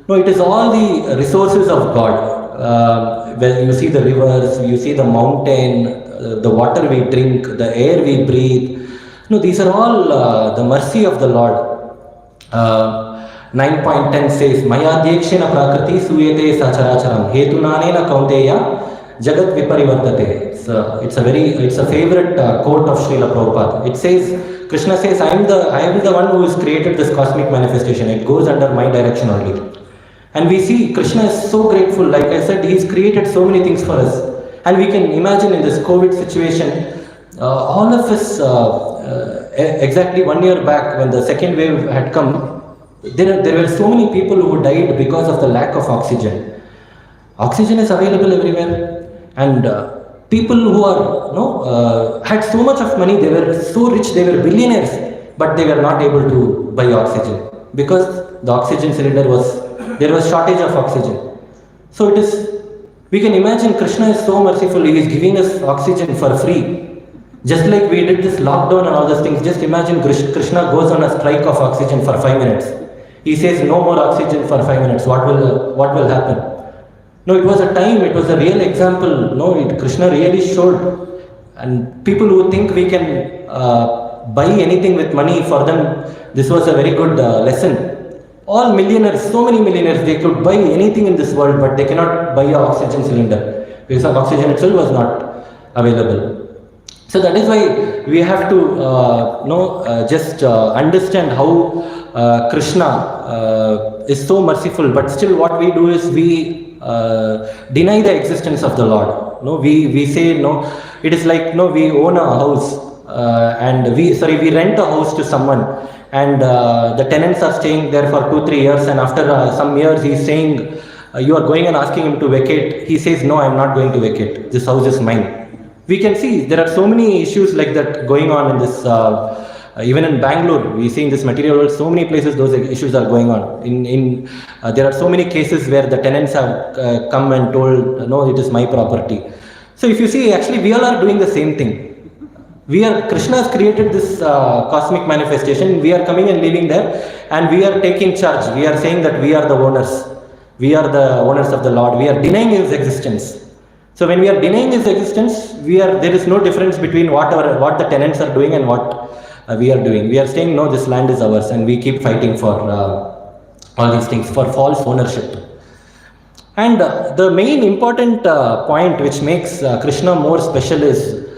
no, it is all the resources of God. When you see the rivers, you see the mountain, the water we drink, the air we breathe. No, these are all the mercy of the Lord. 9.10 says, Maya Dhyekshena Prakriti Suyate Sacharacharam Hetunanena Kaunteya Jagat Viparivartate. It's a favorite quote of Srila Prabhupada. It says, Krishna says, I am the one who has created this cosmic manifestation. It goes under my direction only. And we see Krishna is so grateful. Like I said, He's created so many things for us. And we can imagine in this COVID situation, all of us, exactly 1 year back when the second wave had come, there were so many people who died because of the lack of oxygen. Oxygen is available everywhere. And people who are, had so much of money, they were so rich, they were billionaires, but they were not able to buy oxygen because the oxygen cylinder there was shortage of oxygen. So we can imagine Krishna is so merciful, He is giving us oxygen for free. Just like we did this lockdown and all those things, just imagine Krishna goes on a strike of oxygen for 5 minutes. He says no more oxygen for 5 minutes. What will happen? No, it was a time, it was a real example. No, Krishna really showed. And people who think we can buy anything with money, for them, this was a very good lesson. All millionaires, so many millionaires, they could buy anything in this world, but they cannot buy an oxygen cylinder because oxygen itself was not available. So that is why we have to just understand how Krishna is so merciful, but still what we do is we deny the existence of the Lord. No, we say no. It is like we own a house and we rent a house to someone. And the tenants are staying there for 2-3 years, and after some years he's saying, you are going and asking him to vacate. He says, no, I'm not going to vacate. This house is mine. We can see there are so many issues like that going on in this, even in Bangalore, we see in this material world, so many places those issues are going on. There are so many cases where the tenants have come and told, no, it is my property. So if you see, actually we all are doing the same thing. Krishna has created this cosmic manifestation. We are coming and living there, and we are taking charge. We are saying that we are the owners. We are the owners of the Lord. We are denying his existence. So when we are denying his existence, there is no difference between what the tenants are doing and what we are doing. We are saying, no, this land is ours, and we keep fighting for all these things, for false ownership. And the main important point which makes Krishna more special is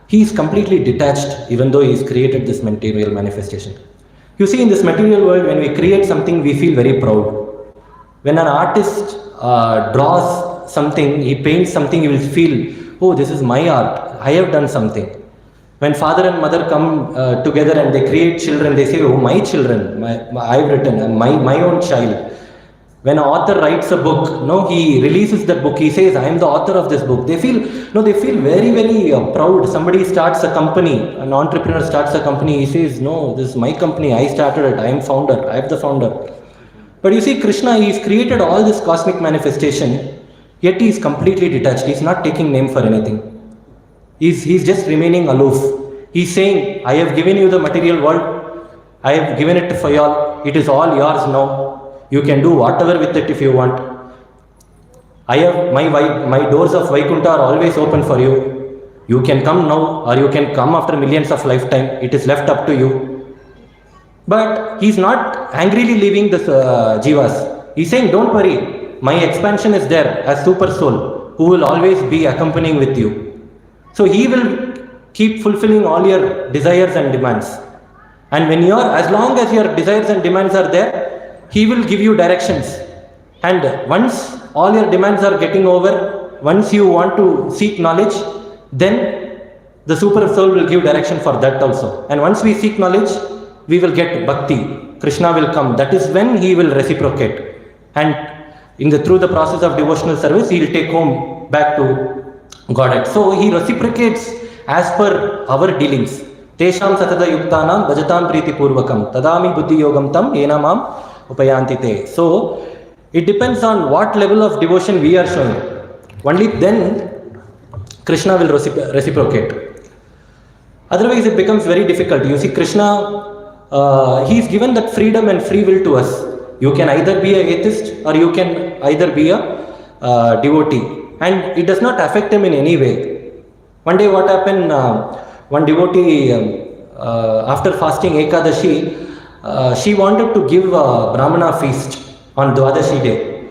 he is completely detached, even though he has created this material manifestation. You see, in this material world, when we create something, we feel very proud. When an artist draws something, he paints something, he will feel, oh, this is my art, I have done something. When father and mother come together and they create children, they say, oh, my children, I've written, my own child. When an author writes a book, he releases that book, he says, I am the author of this book. They feel very, very proud. Somebody starts a company, an entrepreneur starts a company, he says, no, this is my company, I started it, I am founder, I am the founder. But you see, Krishna, he's created all this cosmic manifestation, yet he is completely detached. He's not taking name for anything. He's just remaining aloof. He's saying, I have given you the material world, I have given it for y'all, it is all yours now. You can do whatever with it if you want. I have my doors of Vaikuntha are always open for you. You can come now, or you can come after millions of lifetime. It is left up to you. But he's not angrily leaving the jivas. He's saying, don't worry, my expansion is there as super soul, who will always be accompanying with you. So he will keep fulfilling all your desires and demands. And as long as your desires and demands are there, he will give you directions. And once all your demands are getting over, once you want to seek knowledge, then the super soul will give direction for that also. And once we seek knowledge, we will get bhakti. Krishna will come. That is when he will reciprocate. And through the process of devotional service, he will take home back to Godhead. So he reciprocates as per our dealings. Tesham satata yuktanam bhajatam priti purvakam tadami buddhi yogam tam enamam upayantite. So it depends on what level of devotion we are showing. Only then Krishna will reciprocate. Otherwise it becomes very difficult. You see, Krishna, he's given that freedom and free will to us. You can either be an atheist or you can either be a devotee. And it does not affect him in any way. One day what happened, one devotee, after fasting Ekadashi, she wanted to give a Brahmana feast on Dwadashi day,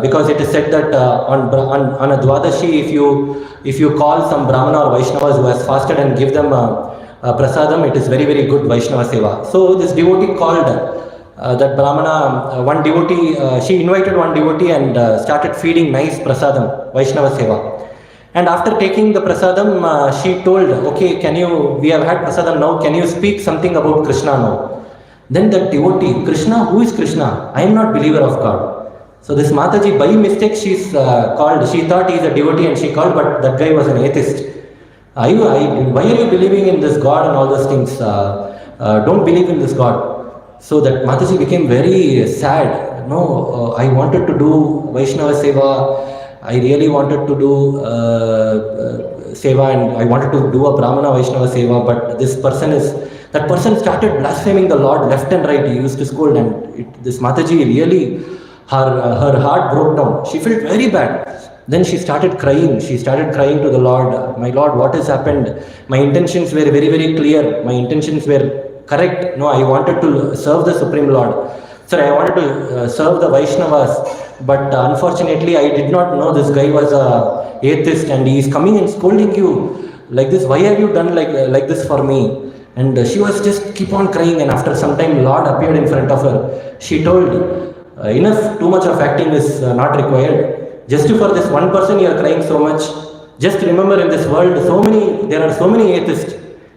because it is said that on a Dwadashi, if you call some Brahmana or Vaishnavas who has fasted and give them a prasadam, it is very, very good Vaishnava seva. So this devotee called that Brahmana, one devotee, she invited one devotee and started feeding nice prasadam, Vaishnava seva. And after taking the prasadam, she told, okay, we have had prasadam now, can you speak something about Krishna now? Then that devotee, Krishna, who is Krishna? I am not believer of God. So this Mataji, by mistake, she's called, she thought he is a devotee and she called, but that guy was an atheist. Why are you believing in this God and all those things? Don't believe in this God. So that Mataji became very sad. No, I wanted to do Vaishnava Seva. I really wanted to do Seva, and I wanted to do a Brahmana Vaishnava Seva, but that person started blaspheming the Lord left and right. He used to scold, and this Mataji really, her heart broke down. She felt very bad. Then she started crying. She started crying to the Lord. My Lord, what has happened? My intentions were very, very clear. My intentions were correct. No, I wanted to serve the Supreme Lord. Sir, I wanted to serve the Vaishnavas, but unfortunately I did not know this guy was a atheist, and he is coming and scolding you like this. Why have you done like this for me? And she was just keep on crying, and after some time Lord appeared in front of her. She told, enough, too much of acting is not required. Just for this one person you are crying so much. Just remember, in this world there are so many atheists,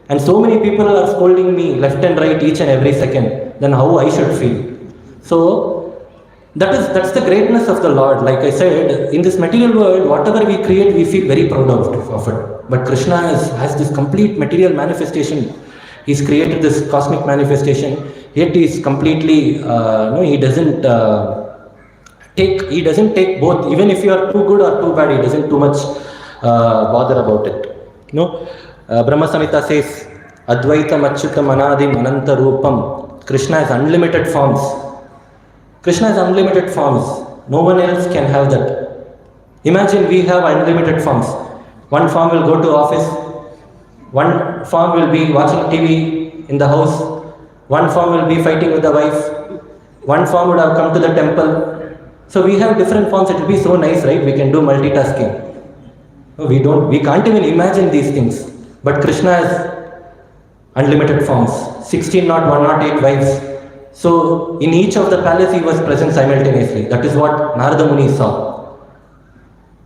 and so many people are scolding me left and right each and every second. Then how I should feel? So that's the greatness of the Lord. Like I said, in this material world, whatever we create, we feel very proud of it. But Krishna has this complete material manifestation. He's created this cosmic manifestation, yet he's completely, he doesn't take both. Even if you are too good or too bad, he doesn't too much bother about it. Brahma Samhita says, Advaitam Achyutam Anadim Ananta Rupam. Krishna has unlimited forms. Krishna has unlimited forms. No one else can have that. Imagine we have unlimited forms. One form will go to office. One form will be watching TV in the house. One form will be fighting with the wife. One form would have come to the temple. So we have different forms. It will be so nice, right? We can do multitasking. We can't even imagine these things. But Krishna has unlimited forms. 16 not 108 wives. So in each of the palace he was present simultaneously. That is what Narada Muni saw.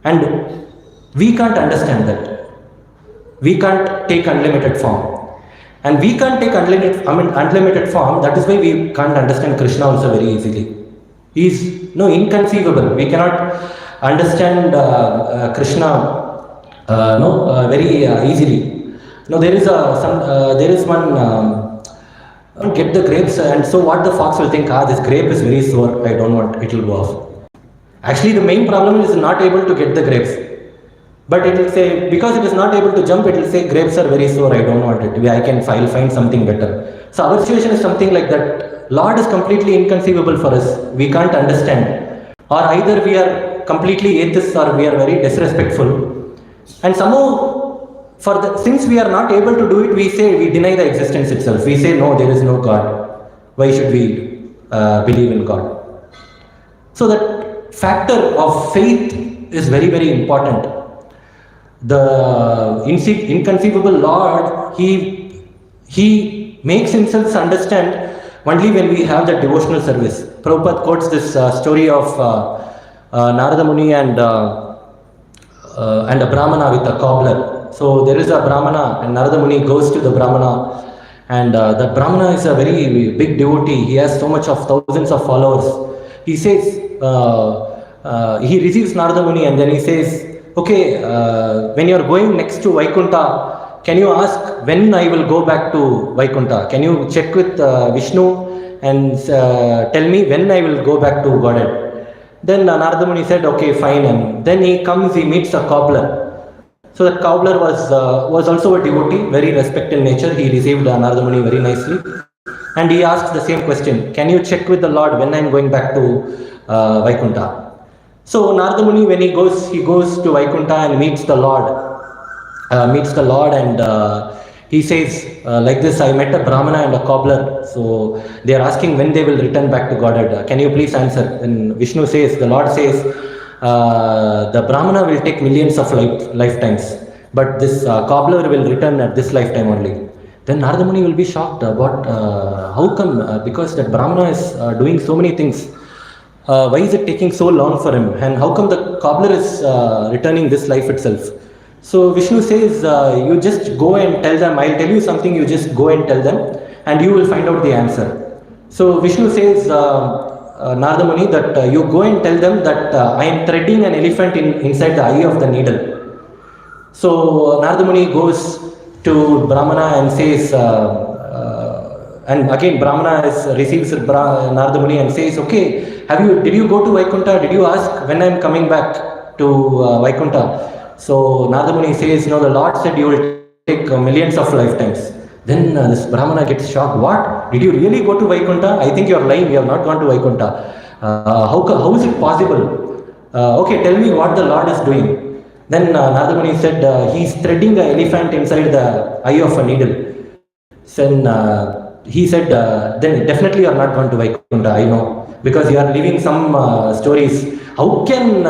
And we can't understand that. We can't take unlimited form. And we can't take unlimited form. That is why we can't understand Krishna also very easily. He is inconceivable. We cannot understand Krishna very easily. There is one. Get the grapes, and so what the fox will think, this grape is very sour, I don't want, it will go off. Actually, the main problem is not able to get the grapes. But it will say, because it is not able to jump, it will say grapes are very sour, I don't want it. I can find something better. So our situation is something like that. Lord is completely inconceivable for us. We can't understand. Or either we are completely atheists or we are very disrespectful. And somehow, since we are not able to do it, we deny the existence itself. We say, no, there is no God. Why should we believe in God? So that factor of faith is very, very important. The inconceivable Lord, He makes Himself understand only when we have that devotional service. Prabhupada quotes this story of Narada Muni and a Brahmana with a cobbler. So there is a Brahmana, and Narada Muni goes to the Brahmana, and that Brahmana is a very big devotee. He has so much of thousands of followers. He says, he receives Narada Muni, and then he says, okay, when you are going next to Vaikuntha, can you ask when I will go back to Vaikuntha? Can you check with Vishnu and tell me when I will go back to Godhead? Then Narada Muni said, okay, fine. And then he meets a cobbler. So that cobbler was also a devotee, very respected in nature. He received Narada Muni very nicely. And he asked the same question, can you check with the Lord when I am going back to Vaikuntha? So Narada Muni, when he goes to Vaikuntha and meets the Lord, and he says like this, I met a Brahmana and a cobbler. So they are asking when they will return back to Godhead. Can you please answer? And Vishnu says, the Lord says, the Brahmana will take millions of lifetimes, but this cobbler will return at this lifetime only. Then Narada Muni will be shocked. How come? Because that Brahmana is doing so many things. Why is it taking so long for him? And how come the cobbler is returning this life itself? So Vishnu says, you just go and tell them, I'll tell you something, you just go and tell them, and you will find out the answer. So Vishnu says, Narada Muni, that you go and tell them that I am threading an elephant inside the eye of the needle. So Narada Muni goes to Brahmana and says, and again Brahmana receives Narada Muni and says, okay, did you go to Vaikuntha? Did you ask when I am coming back to Vaikuntha? So Narada Muni says, no, the Lord said you will take millions of lifetimes. Then this Brahmana gets shocked. What? Did you really go to Vaikuntha? I think you are lying. You have not gone to Vaikuntha. How is it possible? Okay, tell me what the Lord is doing. Then Narada Muni said, he is threading an elephant inside the eye of a needle. Then he said, then definitely you are not gone to Vaikuntha, I know. Because you are living some stories. How can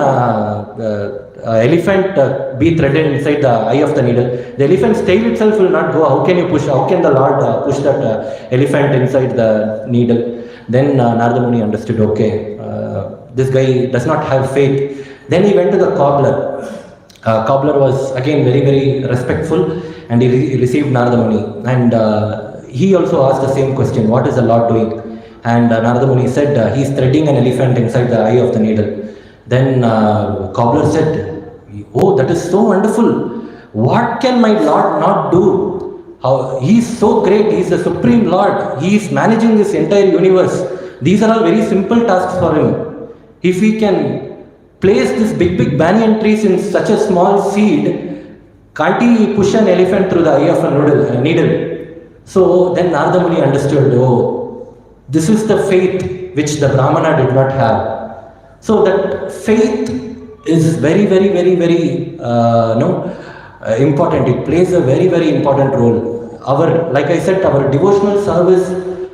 elephant be threaded inside the eye of the needle? The elephant's tail itself will not go. How can the Lord push that elephant inside the needle? Then Narada Muni understood, okay, this guy does not have faith. Then he went to the cobbler. Cobbler was again very, very respectful, and he received Narada Muni. And he also asked the same question, what is the Lord doing? And Narada Muni said, he is threading an elephant inside the eye of the needle. Then cobbler said, oh, that is so wonderful. What can my Lord not do? He is so great. He is the Supreme Lord. He is managing this entire universe. These are all very simple tasks for him. If he can place this big banyan trees in such a small seed, Can't he push an elephant through the eye of a needle? So then Narada Muni understood, oh, this is the faith which the Brahmana did not have. So that faith is very, very, very, very important. It plays a very, very important role. Like I said, our devotional service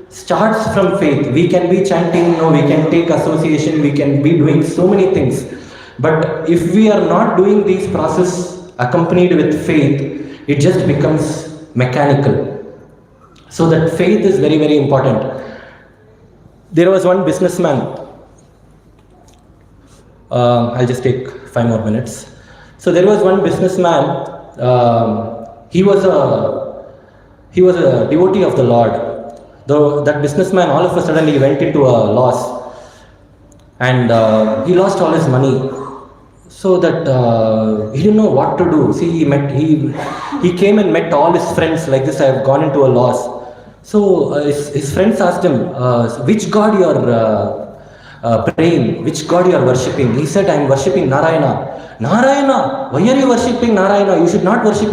starts from faith. We can be chanting, we can take association, we can be doing so many things. But if we are not doing these processes accompanied with faith, it just becomes mechanical. So that faith is very, very important. There was one businessman. I'll just take 5 more minutes. So there was one businessman. He was a devotee of the Lord. Though that businessman, all of a sudden, he went into a loss, and he lost all his money. So that he didn't know what to do. See, he came and met all his friends like this. I have gone into a loss. So his friends asked him, which God you are praying? Which God you are worshipping? He said, I am worshipping Narayana. Narayana? Why are you worshipping Narayana? You should not worship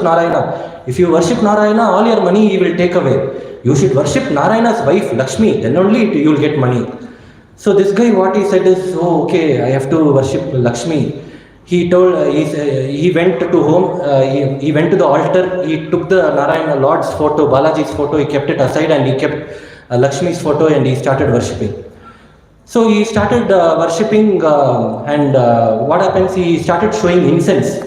Narayana. If you worship Narayana, all your money he will take away. You should worship Narayana's wife, Lakshmi. Then only you will get money. So this guy, what he said is, oh, okay, I have to worship Lakshmi. He told, he went to home, he went to the altar, he took the Narayana Lord's photo, Balaji's photo, he kept it aside, and he kept Lakshmi's photo, and he started worshipping. So he started worshipping, and what happens, he started showing incense.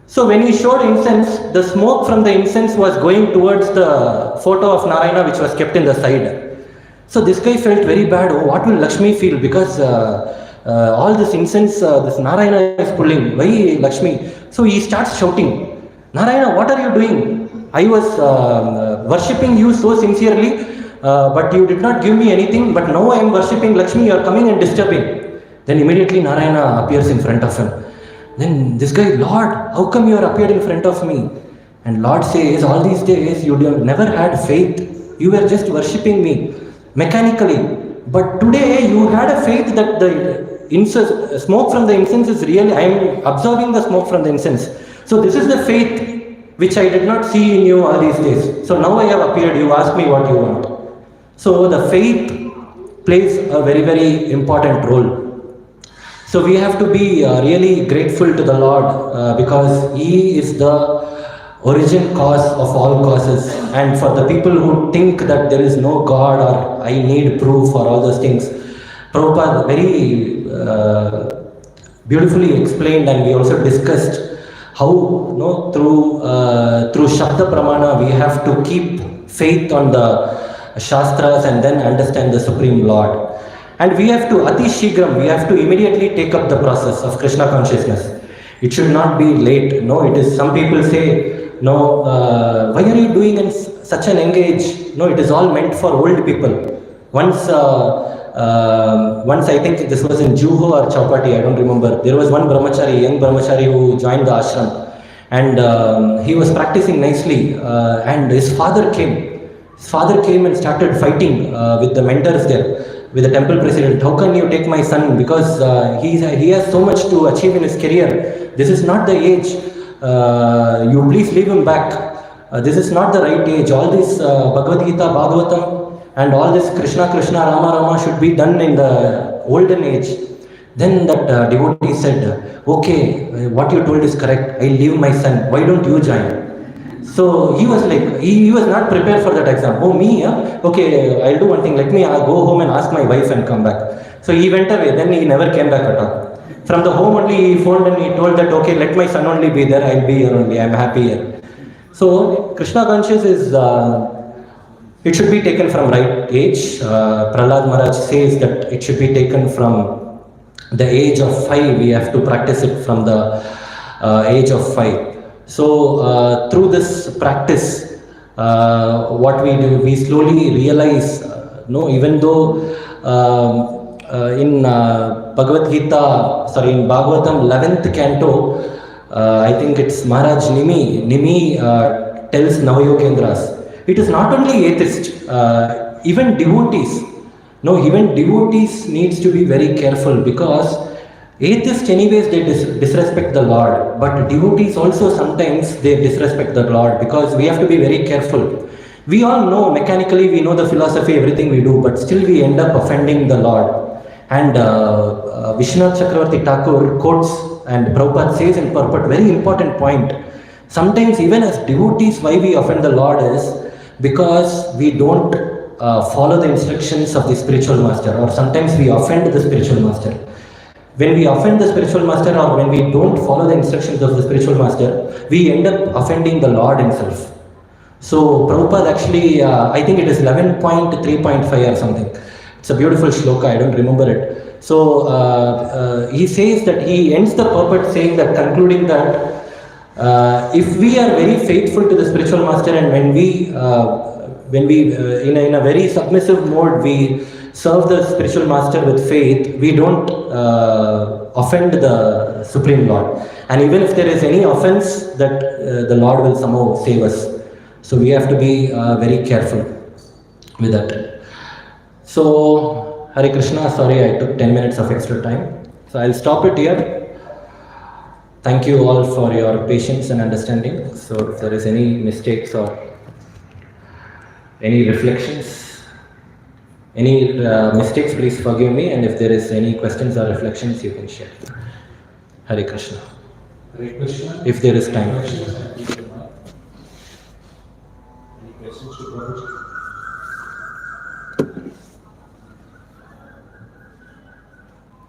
So when he showed incense, the smoke from the incense was going towards the photo of Narayana, which was kept in the side. So this guy felt very bad. Oh, what will Lakshmi feel? Because all this incense, this Narayana is pulling. Why Lakshmi? So he starts shouting, Narayana, what are you doing? I was worshipping you so sincerely, but you did not give me anything. But now I am worshipping Lakshmi, you are coming and disturbing. Then immediately Narayana appears in front of him. Then this guy, Lord, how come you are appeared in front of me? And Lord says, all these days you never had faith. You were just worshipping me mechanically. But today you had a faith that the smoke from the incense is really, I am absorbing the smoke from the incense. So this is the faith which I did not see in you all these days. So now I have appeared, you ask me what you want. So the faith plays a very, very important role. So we have to be really grateful to the Lord because He is the origin cause of all causes. And for the people who think that there is no God or I need proof or all those things, Prabhupada very beautifully explained, and we also discussed how through Shabda Pramana we have to keep faith on the Shastras and then understand the Supreme Lord. And we have to, Ati Shigram, we have to immediately take up the process of Krishna consciousness. It should not be late. No, it is, some people say, no, why are you doing in such an young age? No, it is all meant for old people. Once I think this was in Juho or Chowpatty, I don't remember. There was one brahmachari, young brahmachari who joined the ashram. And he was practicing nicely. And his father came. His father came and started fighting with the mentors there, with the temple president. How can you take my son? Because he has so much to achieve in his career. This is not the age. You please leave him back. This is not the right age. All this Bhagavad Gita, Bhagavatam, and all this Krishna, Krishna, Rama, Rama should be done in the olden age. Then that devotee said, okay, what you told is correct. I leave my son. Why don't you join? So he was like, he was not prepared for that exam. Oh, me? Huh? Okay, I'll do one thing. Let me go home and ask my wife and come back. So he went away. Then he never came back at all. From the home only he phoned and he told that, okay, let my son only be there. I'll be here only. I'm happy here. So Krishna conscious is, it should be taken from right age. Prahlad Maharaj says that it should be taken from the age of 5. We have to practice it from the age of 5. So through this practice, what we do, we slowly realize, even though in Bhagavad Gita, in Bhagavatam 11th canto, I think it's Maharaj Nimi tells Navayogendras, it is not only atheists, even devotees. Even devotees needs to be very careful, because Atheists, anyways, they disrespect the Lord, but devotees also sometimes they disrespect the Lord, because we have to be very careful. We all know mechanically, we know the philosophy, everything we do, but still we end up offending the Lord. And Vishnu Chakravarti Thakur quotes, and Prabhupada says in purport, very important point. Sometimes, even as devotees, why we offend the Lord is because we don't follow the instructions of the spiritual master, or sometimes we offend the spiritual master. When we offend the spiritual master, or when we don't follow the instructions of the spiritual master, we end up offending the Lord himself. So Prabhupada actually, I think it is 11.3.5 or something. It's a beautiful shloka, I don't remember it. So he says that, he ends the purport saying that, concluding that if we are very faithful to the spiritual master, and when we in a very submissive mode, we serve the spiritual master with faith, we don't offend the Supreme Lord. And even if there is any offense, that the Lord will somehow save us. So we have to be very careful with that. So, Hare Krishna, sorry I took 10 minutes of extra time. So I'll stop it here. Thank you all for your patience and understanding. So if there is any mistakes or any reflections, any mistakes, please forgive me. And if there is any questions or reflections, you can share. Hare Krishna. Hare Krishna. If there is time. Any questions to Prabhuji?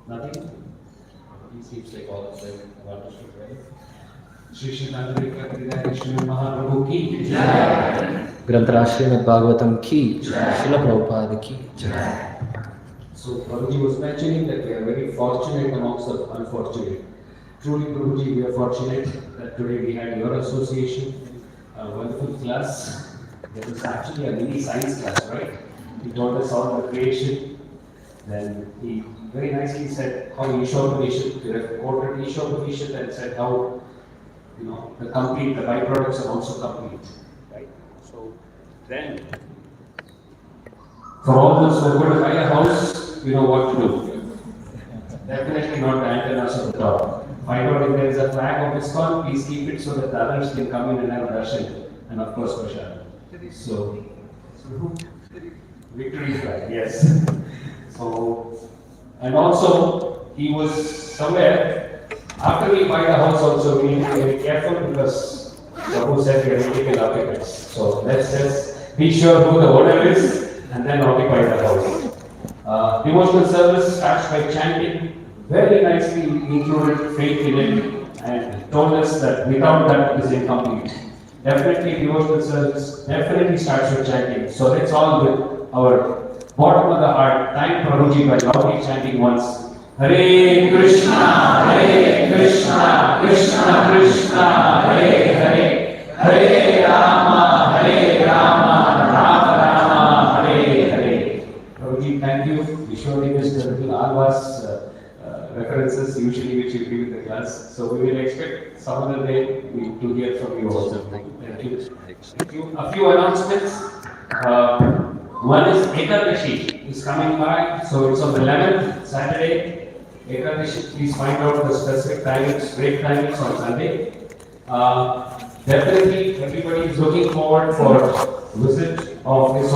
Nothing? He seems like all of them have understood well. Shri Shri Krishna Mahaprabhu ki Jai. Granth Srimad Bhagavatam ki Jai. Srila Prabhupada ki Jai. So Prabhuji was mentioning that we are very fortunate amongst the unfortunate. Truly, Prabhuji, we are fortunate that today we had your association, a wonderful class. It was actually a mini science class, right? He taught us all the creation. Then he very nicely said how Ishwar quoted Ishwar and said how, the byproducts are also complete, right? So then, for all those who are going to buy a house, you know what to do. Definitely not the antennas on the top. Find out if there is a flag of Iskcon, please keep it so that the others can come in and have darshan. And of course, Prashad. So victory flag, yes. So, and also, he was somewhere, after we buy the house also, we need to be very careful, because Prabhu said we are medical architects. So let's just be sure who the owner is, and then occupy the house. Devotional service starts by chanting, very nicely included faith in it, and told us that without that it is incomplete. Definitely devotional service definitely starts with chanting. So let's all with our bottom of the heart thank Prabhuji by loudly chanting once. Hare Krishna, Krishna Krishna, Hare Hare, Hare Rama, Rama Rama, Hare Hare. Prabhuji, thank you. We surely missed a little Alva's references usually which you give in the class. So we will expect some other day to hear from you also. Thank you. A few announcements. One is Ekadashi is coming by, so it's on the 11th, Saturday. Ekadashi, please find out the specific timings, break timings on Sunday. Definitely, everybody is looking forward for a visit of this